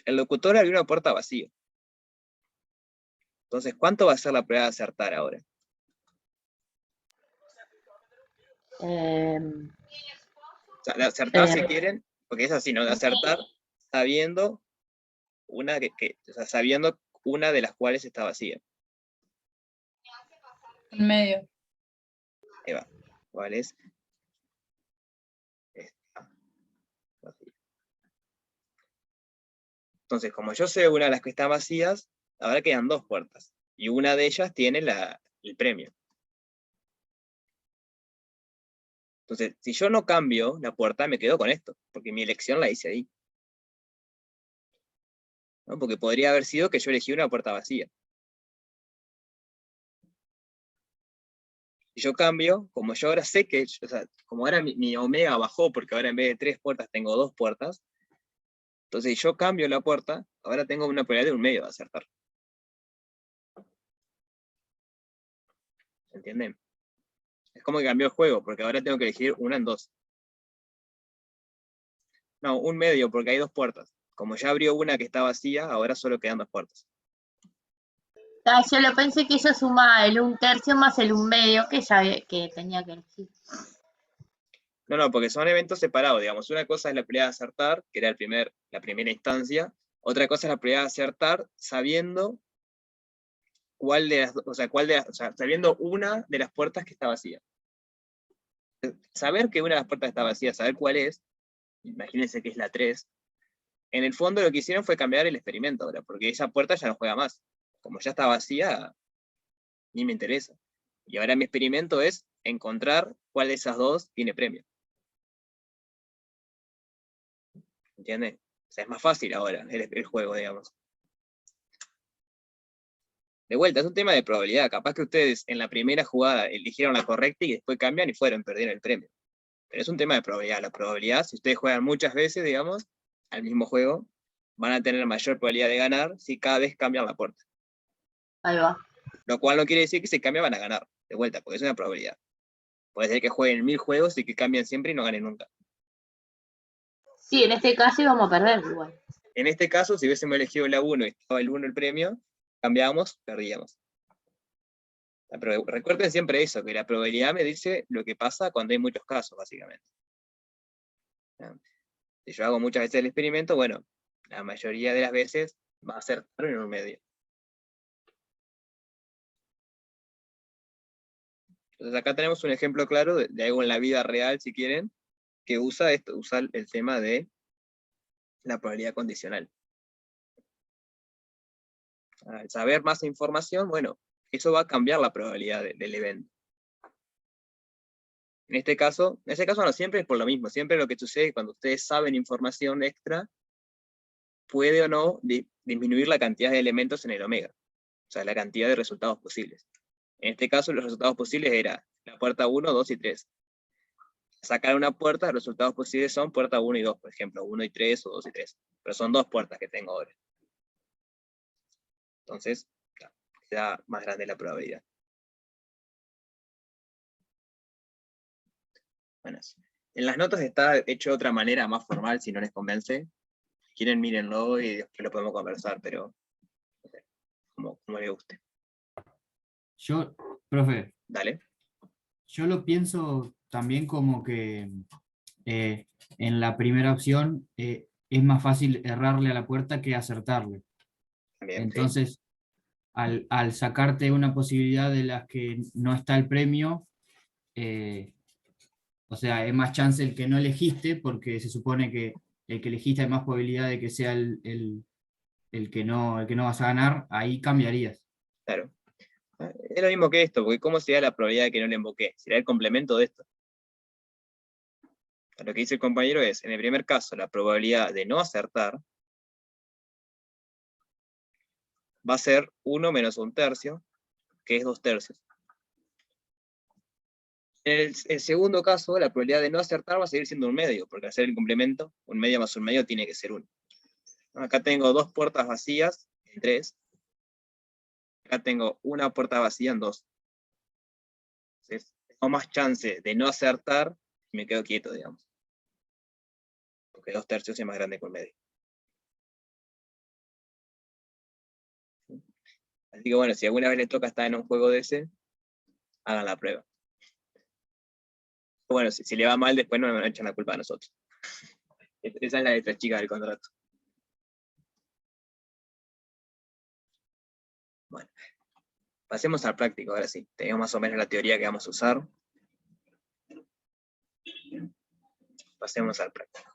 el locutor abrió una puerta vacía. Entonces, ¿cuánto va a ser la probabilidad de acertar ahora? O sea, de acertar, si quieren, porque es así, ¿no? De acertar sabiendo una sabiendo una de las cuales está vacía. En medio. Ahí va. ¿Cuál es? Esta. Vacía. Entonces, como yo sé una de las que están vacías, ahora quedan 2 puertas. Y una de ellas tiene el premio. Entonces, si yo no cambio la puerta, me quedo con esto, porque mi elección la hice ahí. ¿No? Porque podría haber sido que yo elegí una puerta vacía. Si yo cambio, como yo ahora sé que, o sea, como ahora mi omega bajó, porque ahora en vez de 3 puertas tengo 2 puertas, entonces si yo cambio la puerta, ahora tengo una probabilidad de 1/2 de acertar. ¿Entienden? Es como que cambió el juego, porque ahora tengo que elegir una en 2. No, 1/2, porque hay 2 puertas. Como ya abrió una que está vacía, ahora solo quedan 2 puertas. Yo lo pensé que eso suma el 1/3 más el 1/2 que tenía que elegir. No, porque son eventos separados, digamos. Una cosa es la probabilidad de acertar, que era la primera instancia. Otra cosa es la probabilidad de acertar sabiendo sabiendo una de las puertas que está vacía. Saber que una de las puertas está vacía, saber cuál es, imagínense que es la 3, en el fondo lo que hicieron fue cambiar el experimento ahora, porque esa puerta ya no juega más. Como ya está vacía, ni me interesa. Y ahora mi experimento es encontrar cuál de esas dos tiene premio. ¿Entiendes? O sea, es más fácil ahora el juego, digamos. De vuelta, es un tema de probabilidad. Capaz que ustedes en la primera jugada eligieron la correcta y después cambian y perdieron el premio. Pero es un tema de probabilidad. La probabilidad, si ustedes juegan muchas veces, digamos, al mismo juego, van a tener mayor probabilidad de ganar si cada vez cambian la puerta. Ahí va. Lo cual no quiere decir que si cambian van a ganar. De vuelta, porque es una probabilidad. Puede ser que jueguen 1000 juegos y que cambien siempre y no ganen nunca. Sí, en este caso íbamos a perder igual. En este caso, si hubiésemos elegido la 1 y estaba el 1 el premio, cambiábamos, perdíamos. Pero recuerden siempre eso, que la probabilidad me dice lo que pasa cuando hay muchos casos, básicamente. Si yo hago muchas veces el experimento, bueno, la mayoría de las veces va a ser en un medio. Entonces acá tenemos un ejemplo claro de algo en la vida real, si quieren, que usa el tema de la probabilidad condicional. Al saber más información, bueno, eso va a cambiar la probabilidad del evento. En ese caso no siempre es por lo mismo, siempre lo que sucede cuando ustedes saben información extra, puede o no disminuir la cantidad de elementos en el omega, o sea, la cantidad de resultados posibles. En este caso, los resultados posibles eran la puerta 1, 2 y 3. Sacar una puerta, los resultados posibles son puerta 1 y 2, por ejemplo, 1 y 3 o 2 y 3. Pero son dos puertas que tengo ahora. Entonces, queda más grande la probabilidad. Bueno, en las notas está hecho de otra manera, más formal, si no les convence. Si quieren, mírenlo y después lo podemos conversar, pero no sé, como les guste. Yo, profe, Dale. yo lo pienso también como que en la primera opción es más fácil errarle a la puerta que acertarle. También, sí. Entonces, al sacarte una posibilidad de las que no está el premio, o sea, hay más chance el que no elegiste, porque se supone que el que elegiste hay más probabilidad de que sea el que no vas a ganar, ahí cambiarías. Claro. Es lo mismo que esto, porque ¿cómo sería la probabilidad de que no le invoqué? Sería el complemento de esto. Lo que dice el compañero es, en el primer caso, la probabilidad de no acertar va a ser 1 menos 1/3, que es 2/3. En el segundo caso, la probabilidad de no acertar va a seguir siendo un medio, porque al ser el complemento, un medio más un medio tiene que ser 1. Acá tengo dos puertas vacías en 3. Acá tengo una puerta vacía en 2. Entonces, tengo más chance de no acertar y me quedo quieto, digamos. Porque 2/3 es más grande que un medio. Así que bueno, si alguna vez les toca estar en un juego de ese, hagan la prueba. Bueno, si le va mal, después no nos echan la culpa a nosotros. Esa es la letra chica del contrato. Bueno, pasemos al práctico, ahora sí. Tenemos más o menos la teoría que vamos a usar. Pasemos al práctico.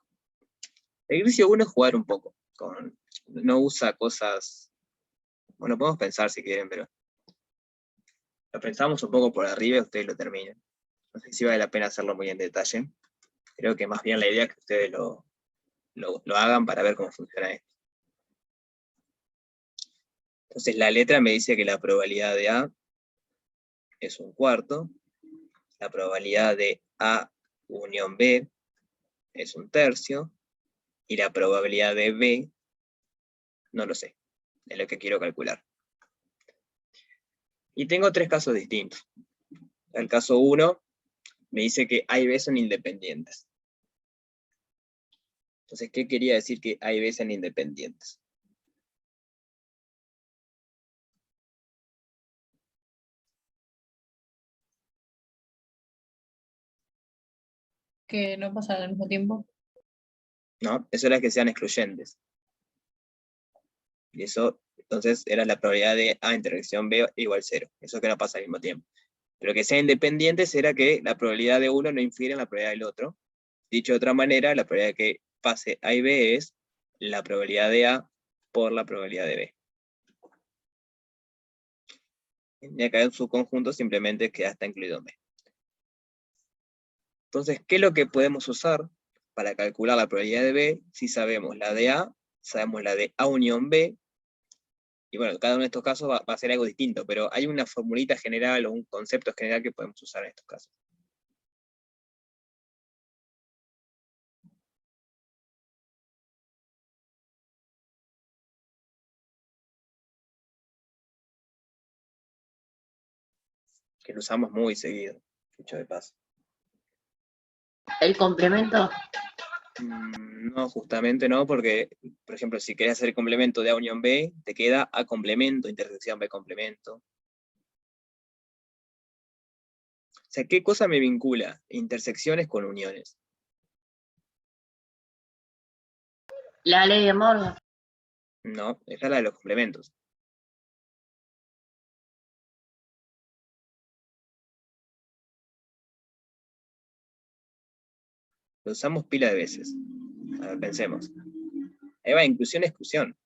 El ejercicio 1 es jugar un poco. No usa cosas... Bueno, podemos pensar si quieren, pero... Lo pensamos un poco por arriba y ustedes lo terminan. No sé si vale la pena hacerlo muy en detalle. Creo que más bien la idea es que ustedes lo hagan para ver cómo funciona esto. Entonces la letra me dice que la probabilidad de A es 1/4. La probabilidad de A unión B es 1/3. Y la probabilidad de B, no lo sé. Es lo que quiero calcular. Y tengo tres casos distintos. El caso 1 me dice que A y B son independientes. Entonces, ¿qué quería decir que A y B sean independientes? Que no pasan al mismo tiempo. ¿No? Eso era que sean excluyentes. Y eso, entonces, era la probabilidad de A intersección B igual 0. Eso que no pasa al mismo tiempo. Pero que sean independientes era que la probabilidad de uno no infiere en la probabilidad del otro. Dicho de otra manera, la probabilidad de que pase A y B es la probabilidad de A por la probabilidad de B. Y acá en su conjunto simplemente queda está incluido en B. Entonces, ¿qué es lo que podemos usar para calcular la probabilidad de B? Si sabemos la de A, sabemos la de A unión B, y bueno, cada uno de estos casos va a ser algo distinto, pero hay una formulita general o un concepto general que podemos usar en estos casos. Que lo usamos muy seguido, dicho de paso. El complemento. No, justamente no, porque, por ejemplo, si querés hacer complemento de A unión B, te queda A complemento, intersección B complemento. O sea, ¿qué cosa me vincula intersecciones con uniones? La ley de Morgan. No, esta es la de los complementos. Lo usamos pila de veces. A ver, pensemos. Ahí va, inclusión, exclusión.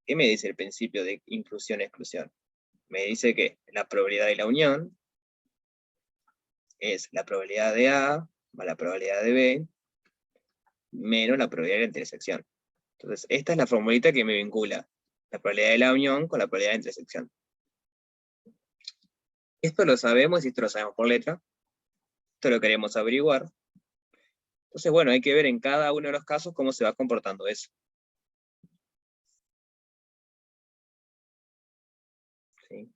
¿Qué me dice el principio de inclusión, exclusión? Me dice que la probabilidad de la unión es la probabilidad de A más la probabilidad de B menos la probabilidad de la intersección. Entonces, esta es la formulita que me vincula la probabilidad de la unión con la probabilidad de intersección. Esto lo sabemos y esto lo sabemos por letra. Esto lo queremos averiguar. Entonces, bueno, hay que ver en cada uno de los casos cómo se va comportando eso. ¿Sí?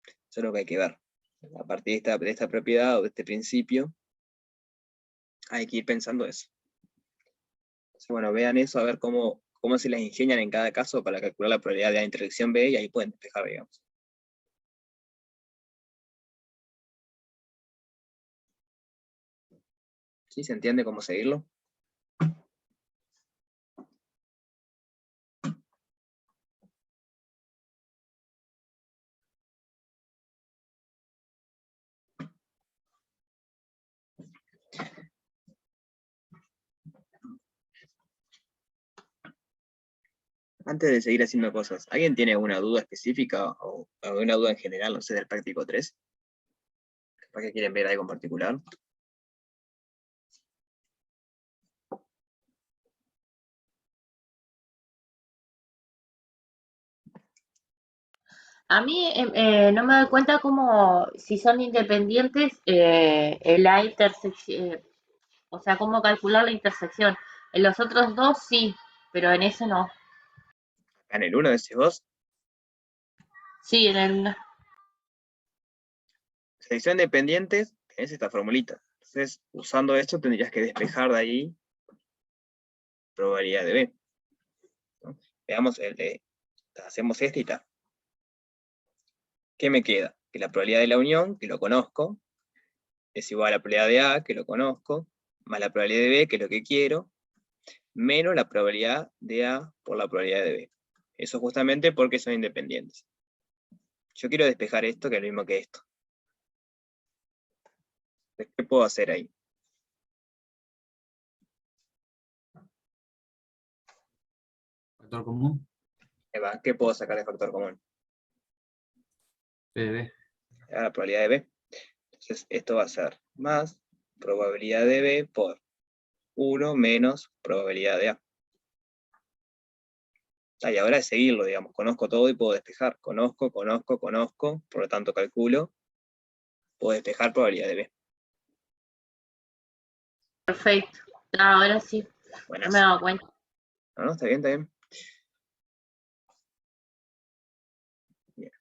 Eso es lo que hay que ver. A partir de esta propiedad o de este principio, hay que ir pensando eso. Entonces, bueno, vean eso, a ver cómo se las ingenian en cada caso para calcular la probabilidad de la intersección B, y ahí pueden despejar, digamos. ¿Sí? ¿Se entiende cómo seguirlo? Antes de seguir haciendo cosas, ¿alguien tiene alguna duda específica o alguna duda en general, no sé, del práctico 3? ¿Para qué quieren ver algo en particular? A mí no me doy cuenta cómo, si son independientes, la intersección, o sea, cómo calcular la intersección. En los otros dos sí, pero en ese no. En el 1 decís vos, Sí, en el... si son dependientes, tenés esta formulita. Entonces, usando esto tendrías que despejar de ahí probabilidad de B. ¿No? Veamos hacemos esta y tal. ¿Qué me queda? Que la probabilidad de la unión, que lo conozco, es igual a la probabilidad de A, que lo conozco, más la probabilidad de B, que es lo que quiero, menos la probabilidad de A por la probabilidad de B. Eso justamente porque son independientes. Yo quiero despejar esto, que es lo mismo que esto. ¿Qué puedo hacer ahí? Factor común, ¿Qué puedo sacar de factor común? P de B. La probabilidad de B. Entonces, esto va a ser más probabilidad de B por 1 menos probabilidad de A. Y ahora es seguirlo, digamos. Conozco todo y puedo despejar. Conozco, por lo tanto calculo. Puedo despejar probabilidad de B. Perfecto. Ah, ahora sí, no Buenas. me he dado cuenta. No, está bien, está bien. Bien.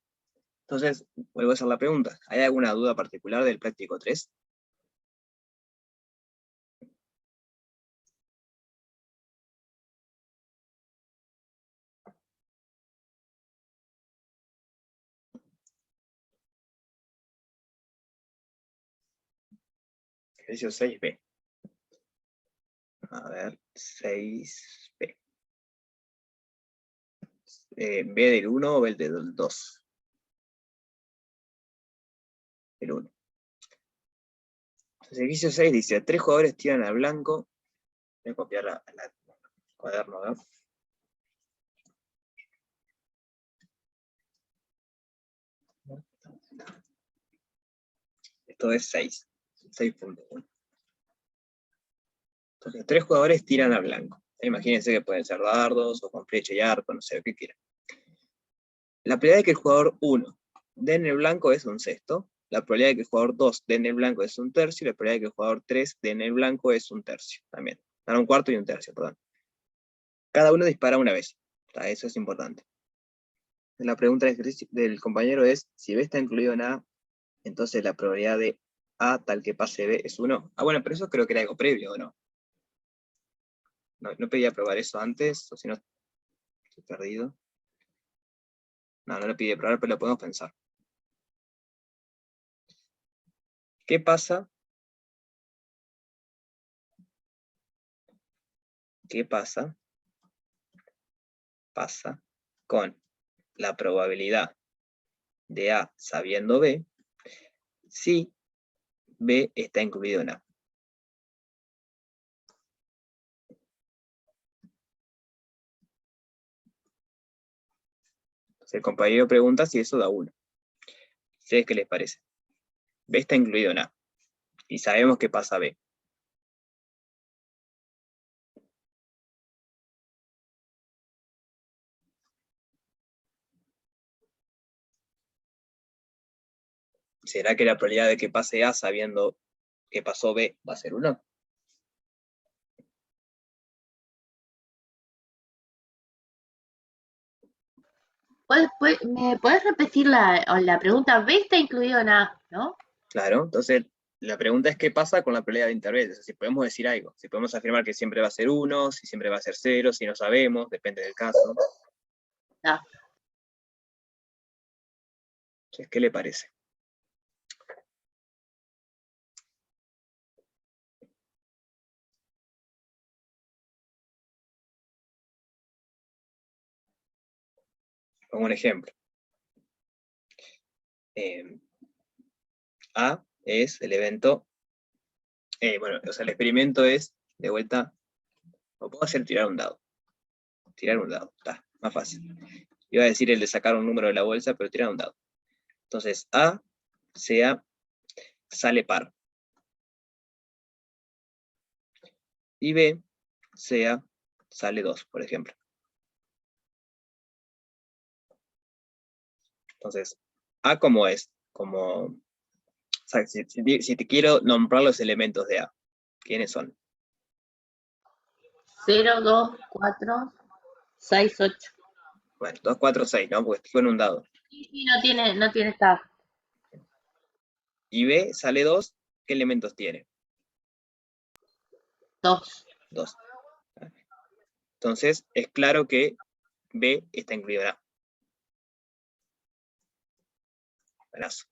Entonces, vuelvo a hacer la pregunta. ¿Hay alguna duda particular del práctico 3? Ejercicio 6B. A ver, 6B. ¿B del 1 o B del 2? El 1. Entonces, ejercicio 6 dice, 3 jugadores tiran al blanco. Voy a copiar el cuaderno, ¿verdad? Esto es 6. 6.1. Entonces, 3 jugadores tiran al blanco. Imagínense que pueden ser dardos o con flecha y arco, no sé lo que quieran. La probabilidad de que el jugador 1 dé en el blanco es un sexto. La probabilidad de que el jugador 2 dé en el blanco es un tercio. Y la probabilidad de que el jugador 3 dé en el blanco es un tercio también. Para un cuarto y un tercio, perdón. Cada uno dispara una vez. Eso es importante. La pregunta del compañero es, si B está incluido en A, entonces la probabilidad de A tal que pase B es 1. Ah, bueno, pero eso creo que era algo previo, ¿o no? No pedí probar eso antes, o si no, estoy perdido. No lo pide probar, pero lo podemos pensar. ¿Qué pasa? ¿Qué pasa? Pasa con la probabilidad de A sabiendo B si B está incluido en A. Entonces el compañero pregunta si eso da 1. ¿Ustedes qué les parece? B está incluido en A. Y sabemos que pasa B. ¿Será que la probabilidad de que pase A sabiendo que pasó B va a ser 1? ¿Me puedes repetir la pregunta? B está incluido en A, ¿no? Claro, entonces la pregunta es qué pasa con la probabilidad de intervalos. O sea, si podemos decir algo, si podemos afirmar que siempre va a ser 1, si siempre va a ser 0, si no sabemos, depende del caso. Ah, Entonces, ¿qué le parece? Pongo un ejemplo. A es el evento, bueno, o sea, el experimento es, de vuelta, lo puedo hacer tirar un dado. Tirar un dado, está, más fácil. Iba a decir el de sacar un número de la bolsa, pero tirar un dado. Entonces, A sale par. Y B sale 2, por ejemplo. Entonces, A como es, como, o sea, si te quiero nombrar los elementos de A, ¿quiénes son? 0, 2, 4, 6, 8. Bueno, 2, 4, 6, ¿no? Porque estoy con un dado. Sí, no tiene esta. Y B sale 2, ¿qué elementos tiene? 2. 2. Entonces, es claro que B está incluido en A. Buenazo.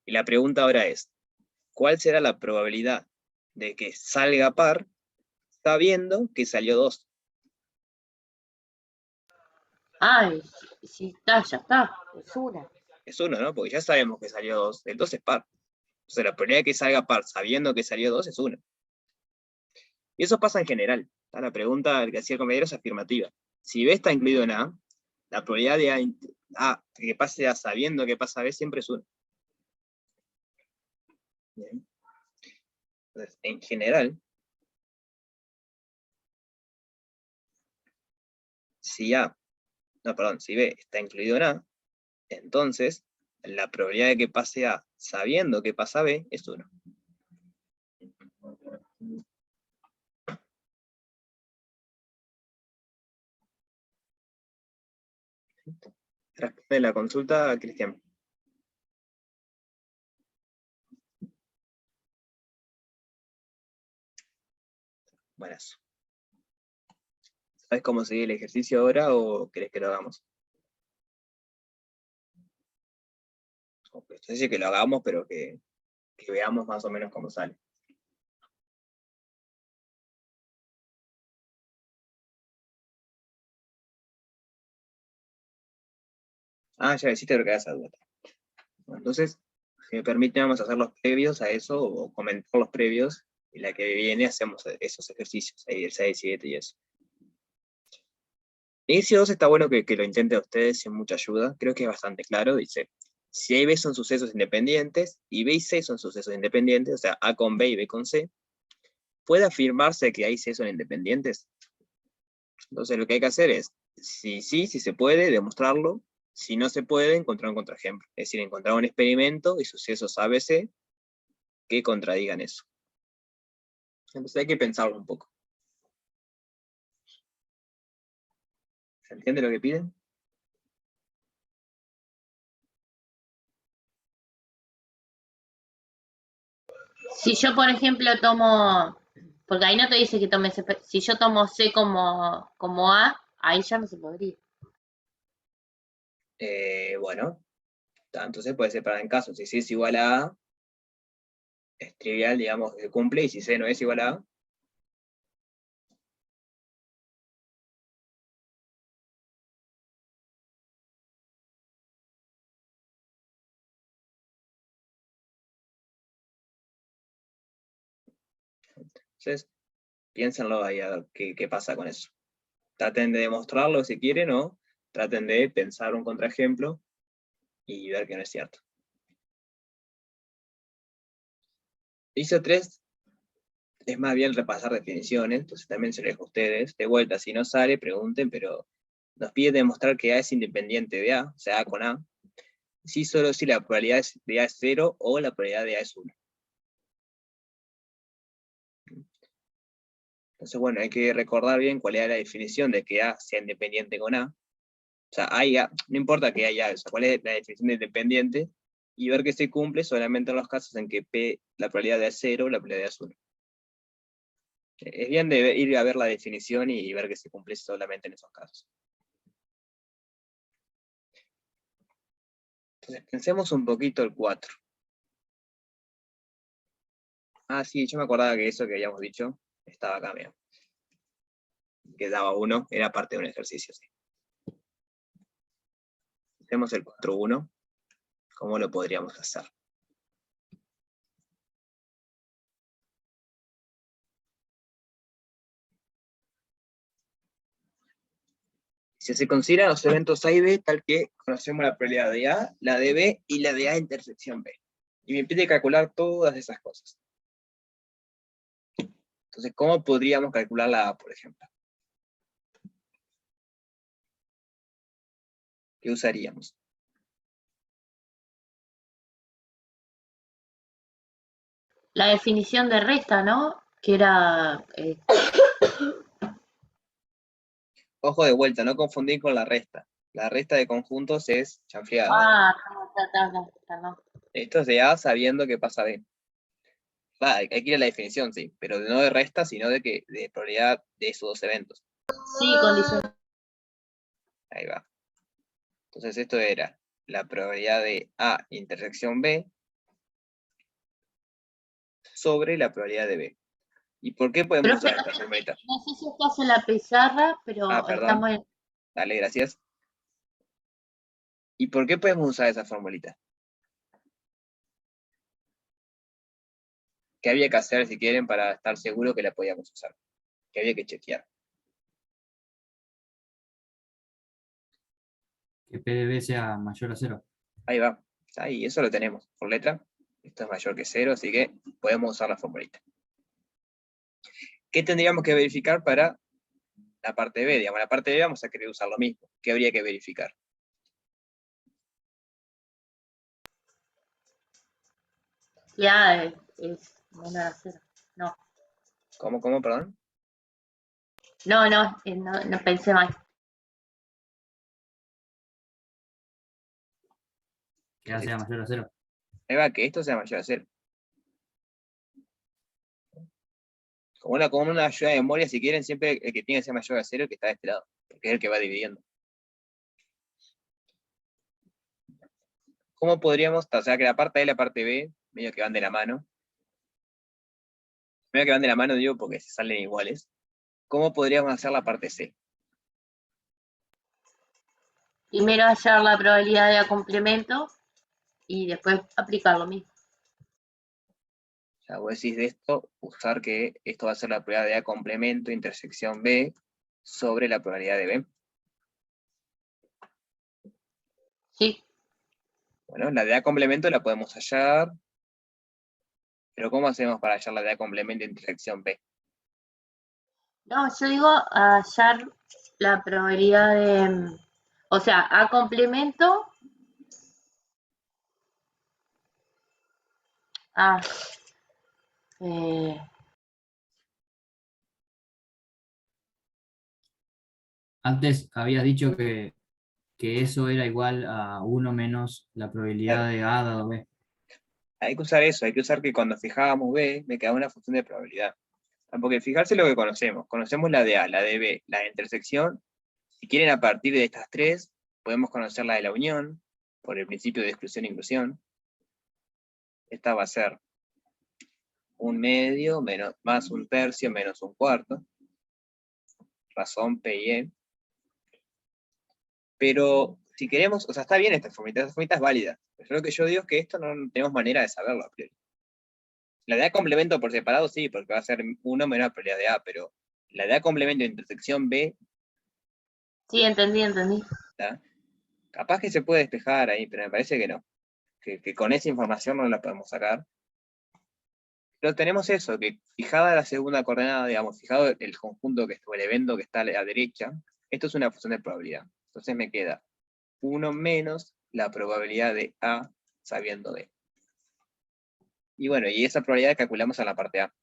Y la pregunta ahora es, ¿cuál será la probabilidad de que salga par sabiendo que salió 2? Ay, sí está, ya está. Es una. Es 1, ¿no? Porque ya sabemos que salió 2. El 2 es par. Entonces la probabilidad de que salga par sabiendo que salió 2 es 1. Y eso pasa en general. La pregunta que hacía el compañero es afirmativa. Si B está incluido en A, la probabilidad de que pase A sabiendo que pasa B siempre es 1. Bien. Entonces, en general, si B está incluido en A, entonces la probabilidad de que pase A sabiendo que pasa B es 1. Responde la consulta, Cristian. Buenas. ¿Sabes cómo seguir el ejercicio ahora o querés que lo hagamos? Entonces sí que lo hagamos, pero que veamos más o menos cómo sale. Ya hiciste lo que hagas a duda. Entonces, si me permite, vamos a hacer los previos a eso, o comentar los previos, y la que viene hacemos esos ejercicios, ahí el 6, 7 y eso. Inicio 2 está bueno que lo intenten ustedes sin mucha ayuda, creo que es bastante claro, dice, si A y B son sucesos independientes, y B y C son sucesos independientes, o sea, A con B y B con C, ¿puede afirmarse que A y C son independientes? Entonces lo que hay que hacer es, si se puede, demostrarlo. Si no se puede, encontrar un contraejemplo. Es decir, encontrar un experimento y sucesos ABC que contradigan eso. Entonces hay que pensarlo un poco. ¿Se entiende lo que piden? Si yo, por ejemplo, tomo Porque ahí no te dice que tomes C. Si yo tomo C como A, ahí ya no se podría. Bueno, entonces puede separar en casos. Si C es igual a A, es trivial, digamos, que se cumple, y si C no es igual a A, entonces piénsenlo ahí a ver qué pasa con eso. Traten de demostrarlo si quieren, o traten de pensar un contraejemplo y ver que no es cierto. ISO 3 es más bien repasar definiciones, entonces también se lo dejo a ustedes. De vuelta, si no sale, pregunten, pero nos pide demostrar que A es independiente de A, o sea, A con A. Sí, solo si la probabilidad de A es 0 o la probabilidad de A es 1. Entonces, bueno, hay que recordar bien cuál era la definición de que A sea independiente con A. O sea, no importa que haya, o sea, cuál es la definición de independiente, y ver que se cumple solamente en los casos en que P, la probabilidad de A es 0, la probabilidad de A es 1. Es bien de ir a ver la definición y ver que se cumple solamente en esos casos. Entonces, pensemos un poquito el 4. Ah, sí, yo me acordaba que eso que habíamos dicho estaba acá, mira. Que daba 1, era parte de un ejercicio, sí. Hacemos el 4.1. ¿Cómo lo podríamos hacer? Si se consideran los eventos A y B, tal que conocemos la probabilidad de A, la de B y la de A intersección B. Y me pide calcular todas esas cosas. Entonces, ¿cómo podríamos calcular la A, por ejemplo? ¿Qué usaríamos? La definición de resta, ¿no? Que era Ojo de vuelta, no confundir con la resta. La resta de conjuntos es chanfleada. no. Esto es de A sabiendo que pasa B. Hay que ir a la definición, sí, pero no de resta, sino de probabilidad de esos dos eventos. Sí, condición. Ahí va. Entonces esto era la probabilidad de A intersección B sobre la probabilidad de B. ¿Y por qué podemos usar esta formulita? No sé si estás en la pizarra, pero Perdón. estamos en... Dale, gracias. ¿Y por qué podemos usar esa formulita? ¿Qué había que hacer, si quieren, para estar seguro que la podíamos usar? ¿Qué había que chequear? Que PDB sea mayor a 0. Ahí va. Ahí, eso lo tenemos por letra. Esto es mayor que 0, así que podemos usar la formulita. ¿Qué tendríamos que verificar para la parte B? Digamos, la parte B vamos a querer usar lo mismo. ¿Qué habría que verificar? Ya es menor a 0. No. ¿Cómo, perdón? No pensé mal. Que A sea mayor a 0. Ahí va, que esto sea mayor a 0. Como una ayuda de memoria, si quieren, siempre el que tiene que ser mayor a 0 es el que está de este lado, porque es el que va dividiendo. ¿Cómo podríamos, o sea, que la parte A y la parte B, medio que van de la mano? Medio que van de la mano, digo, porque se salen iguales. ¿Cómo podríamos hacer la parte C? Primero hallar la probabilidad de complemento y después aplicar lo mismo. O sea, vos decís de esto, usar que esto va a ser la probabilidad de A complemento intersección B sobre la probabilidad de B. Sí. Bueno, la de A complemento la podemos hallar, pero ¿cómo hacemos para hallar la de A complemento intersección B? No, yo digo hallar la probabilidad de... O sea, A complemento... Antes habías dicho que eso era igual a 1 menos la probabilidad de A dado B. Hay que usar eso, hay que usar que cuando fijábamos B, me quedaba una función de probabilidad. Porque fijarse lo que conocemos. Conocemos la de A, la de B, la de intersección. Si quieren, a partir de estas tres, podemos conocer la de la unión, por el principio de exclusión e inclusión. Esta va a ser 1/2 menos, más 1/3 menos 1/4. Razón P y E. Pero si queremos, o sea, está bien esta formita es válida. Pero lo que yo digo es que esto no tenemos manera de saberlo a priori. La de A complemento por separado sí, porque va a ser 1 menos la probabilidad de A, pero la de A complemento de intersección B, Sí, entendí. ¿tá? Capaz que se puede despejar ahí, pero me parece que no. Que con esa información no la podemos sacar. Pero tenemos eso, que fijada la segunda coordenada, digamos, fijado el conjunto, o el evento que está a la derecha, esto es una función de probabilidad. Entonces me queda 1 menos la probabilidad de A sabiendo B. Y bueno, y esa probabilidad calculamos en la parte A.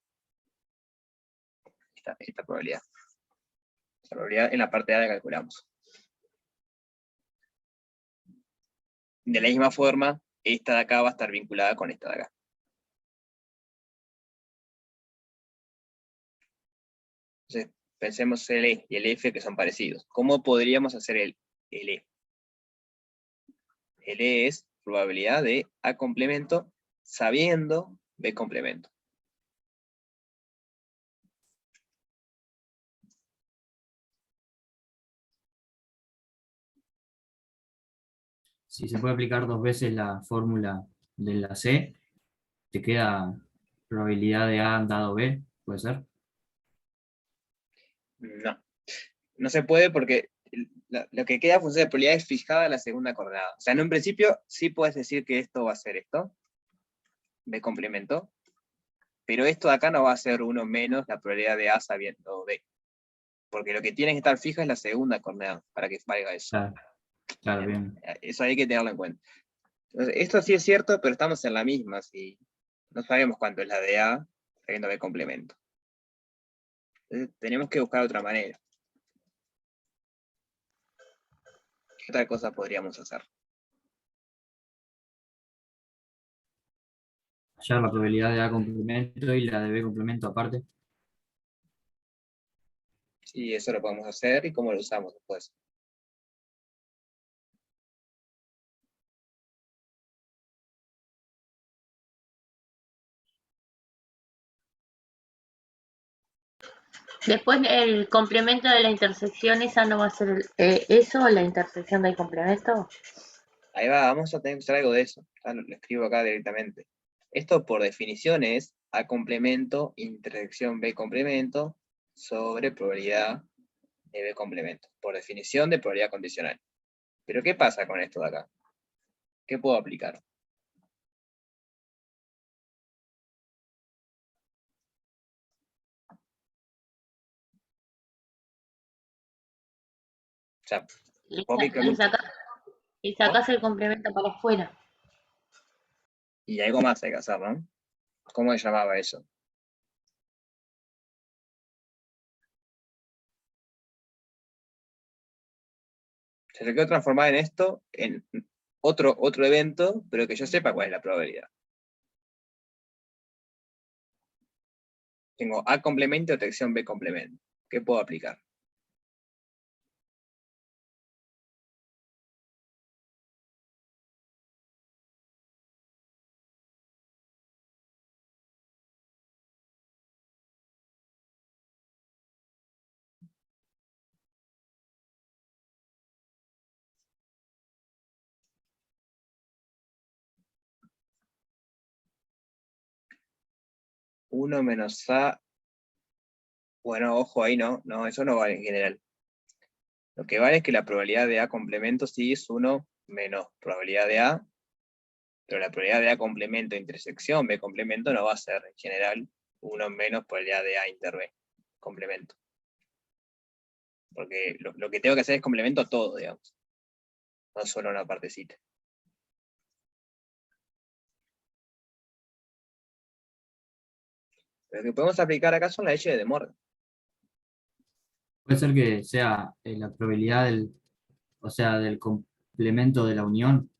Esta probabilidad. Esta probabilidad en la parte A la calculamos. De la misma forma, esta de acá va a estar vinculada con esta de acá. Entonces, pensemos el E y el F que son parecidos. ¿Cómo podríamos hacer el E? El E es probabilidad de A complemento sabiendo B complemento. Si se puede aplicar 2 veces la fórmula de la C, te queda probabilidad de A dado B, ¿puede ser? No. No se puede porque lo que queda función de probabilidad es fijada a la segunda coordenada. O sea, en un principio sí puedes decir que esto va a ser esto, B complemento, pero esto de acá no va a ser 1 menos la probabilidad de A sabiendo B. Porque lo que tiene que estar fija es la segunda coordenada, para que valga eso. Claro, bien. Eso hay que tenerlo en cuenta. Entonces, esto sí es cierto, pero estamos en la misma, si no sabemos cuánto es la de A sabiendo B complemento. Entonces, tenemos que buscar otra manera. ¿Qué otra cosa podríamos hacer? Hallar la probabilidad de A complemento y la de B complemento aparte. Sí, eso lo podemos hacer y cómo lo usamos después. Después el complemento de la intersección, esa no va a ser eso, la intersección del complemento. Ahí va, vamos a tener que usar algo de eso. Ya lo escribo acá directamente. Esto por definición es A complemento, intersección B complemento, sobre probabilidad de B complemento. Por definición de probabilidad condicional. Pero ¿qué pasa con esto de acá? ¿Qué puedo aplicar? O sea, Le, porque le saca- le sacás el complemento para afuera. y algo más hay que hacer, ¿no? ¿Cómo se llamaba eso? Se le quiero transformar en esto, en otro evento, pero que yo sepa cuál es la probabilidad. Tengo A complemento, intersección B complemento. ¿Qué puedo aplicar? Uno menos A. Bueno, ojo ahí, no, eso no vale en general. Lo que vale es que la probabilidad de A complemento sí es 1 menos probabilidad de A, pero la probabilidad de A complemento intersección B complemento no va a ser en general 1 menos probabilidad de A inter B complemento. Porque lo que tengo que hacer es complemento a todo, digamos. No solo una partecita. Lo que podemos aplicar acá son las leyes de De Morgan. Puede ser que sea la probabilidad del complemento de la unión.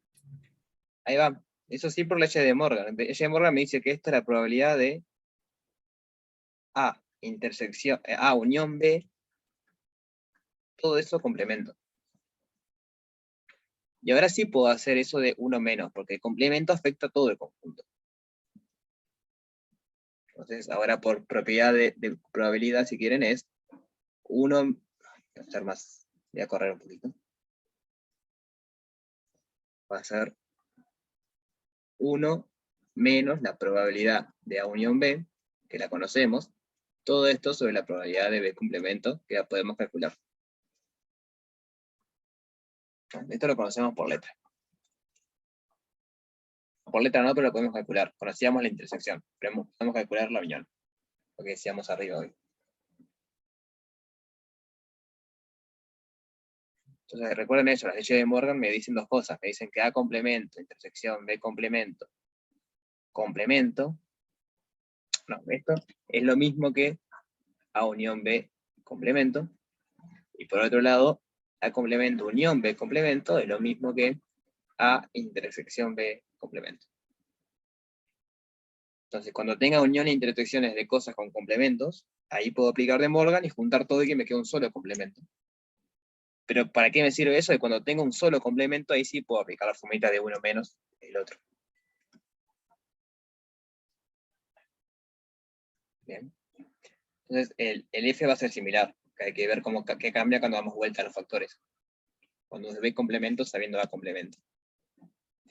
Ahí va. Eso sí por ley de De Morgan. La ley de De Morgan me dice que esta es la probabilidad de A intersección, A unión B, todo eso complemento. Y ahora sí puedo hacer eso de 1 menos, porque el complemento afecta a todo el conjunto. Entonces, ahora por propiedad de probabilidad, si quieren, es 1, voy a hacer más, voy a correr un poquito. Va a ser 1 menos la probabilidad de A unión B, que la conocemos, todo esto sobre la probabilidad de B complemento, que la podemos calcular. Esto lo conocemos por letra. Por letra no, pero lo podemos calcular. Conocíamos la intersección, pero podemos calcular la unión, lo que decíamos arriba hoy. Entonces, recuerden eso, las leyes de Morgan me dicen dos cosas. Me dicen que A complemento, intersección, B complemento, complemento. No, esto es lo mismo que A unión B complemento. Y por otro lado, A complemento unión B complemento es lo mismo que A intersección B complemento. Entonces, cuando tenga unión e intersecciones de cosas con complementos, ahí puedo aplicar de Morgan y juntar todo y que me quede un solo complemento. Pero ¿para qué me sirve eso? De cuando tengo un solo complemento, ahí sí puedo aplicar la formulita de uno menos el otro. Bien. Entonces, el F va a ser similar. Hay que ver qué cambia cuando damos vuelta a los factores. Cuando se ve complemento sabiendo A complemento.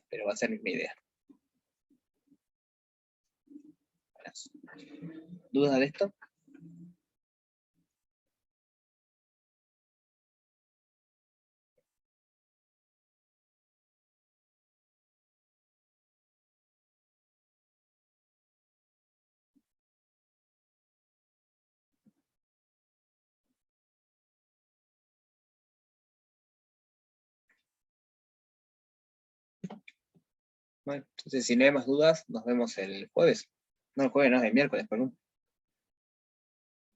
Pero va a ser mi idea. ¿Dudas de esto? Bueno, entonces si no hay más dudas, nos vemos el jueves. No, el jueves no, el miércoles, perdón.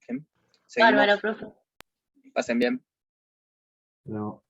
Bien. Seguimos. Bárbaro, profe. Pasen bien. Pero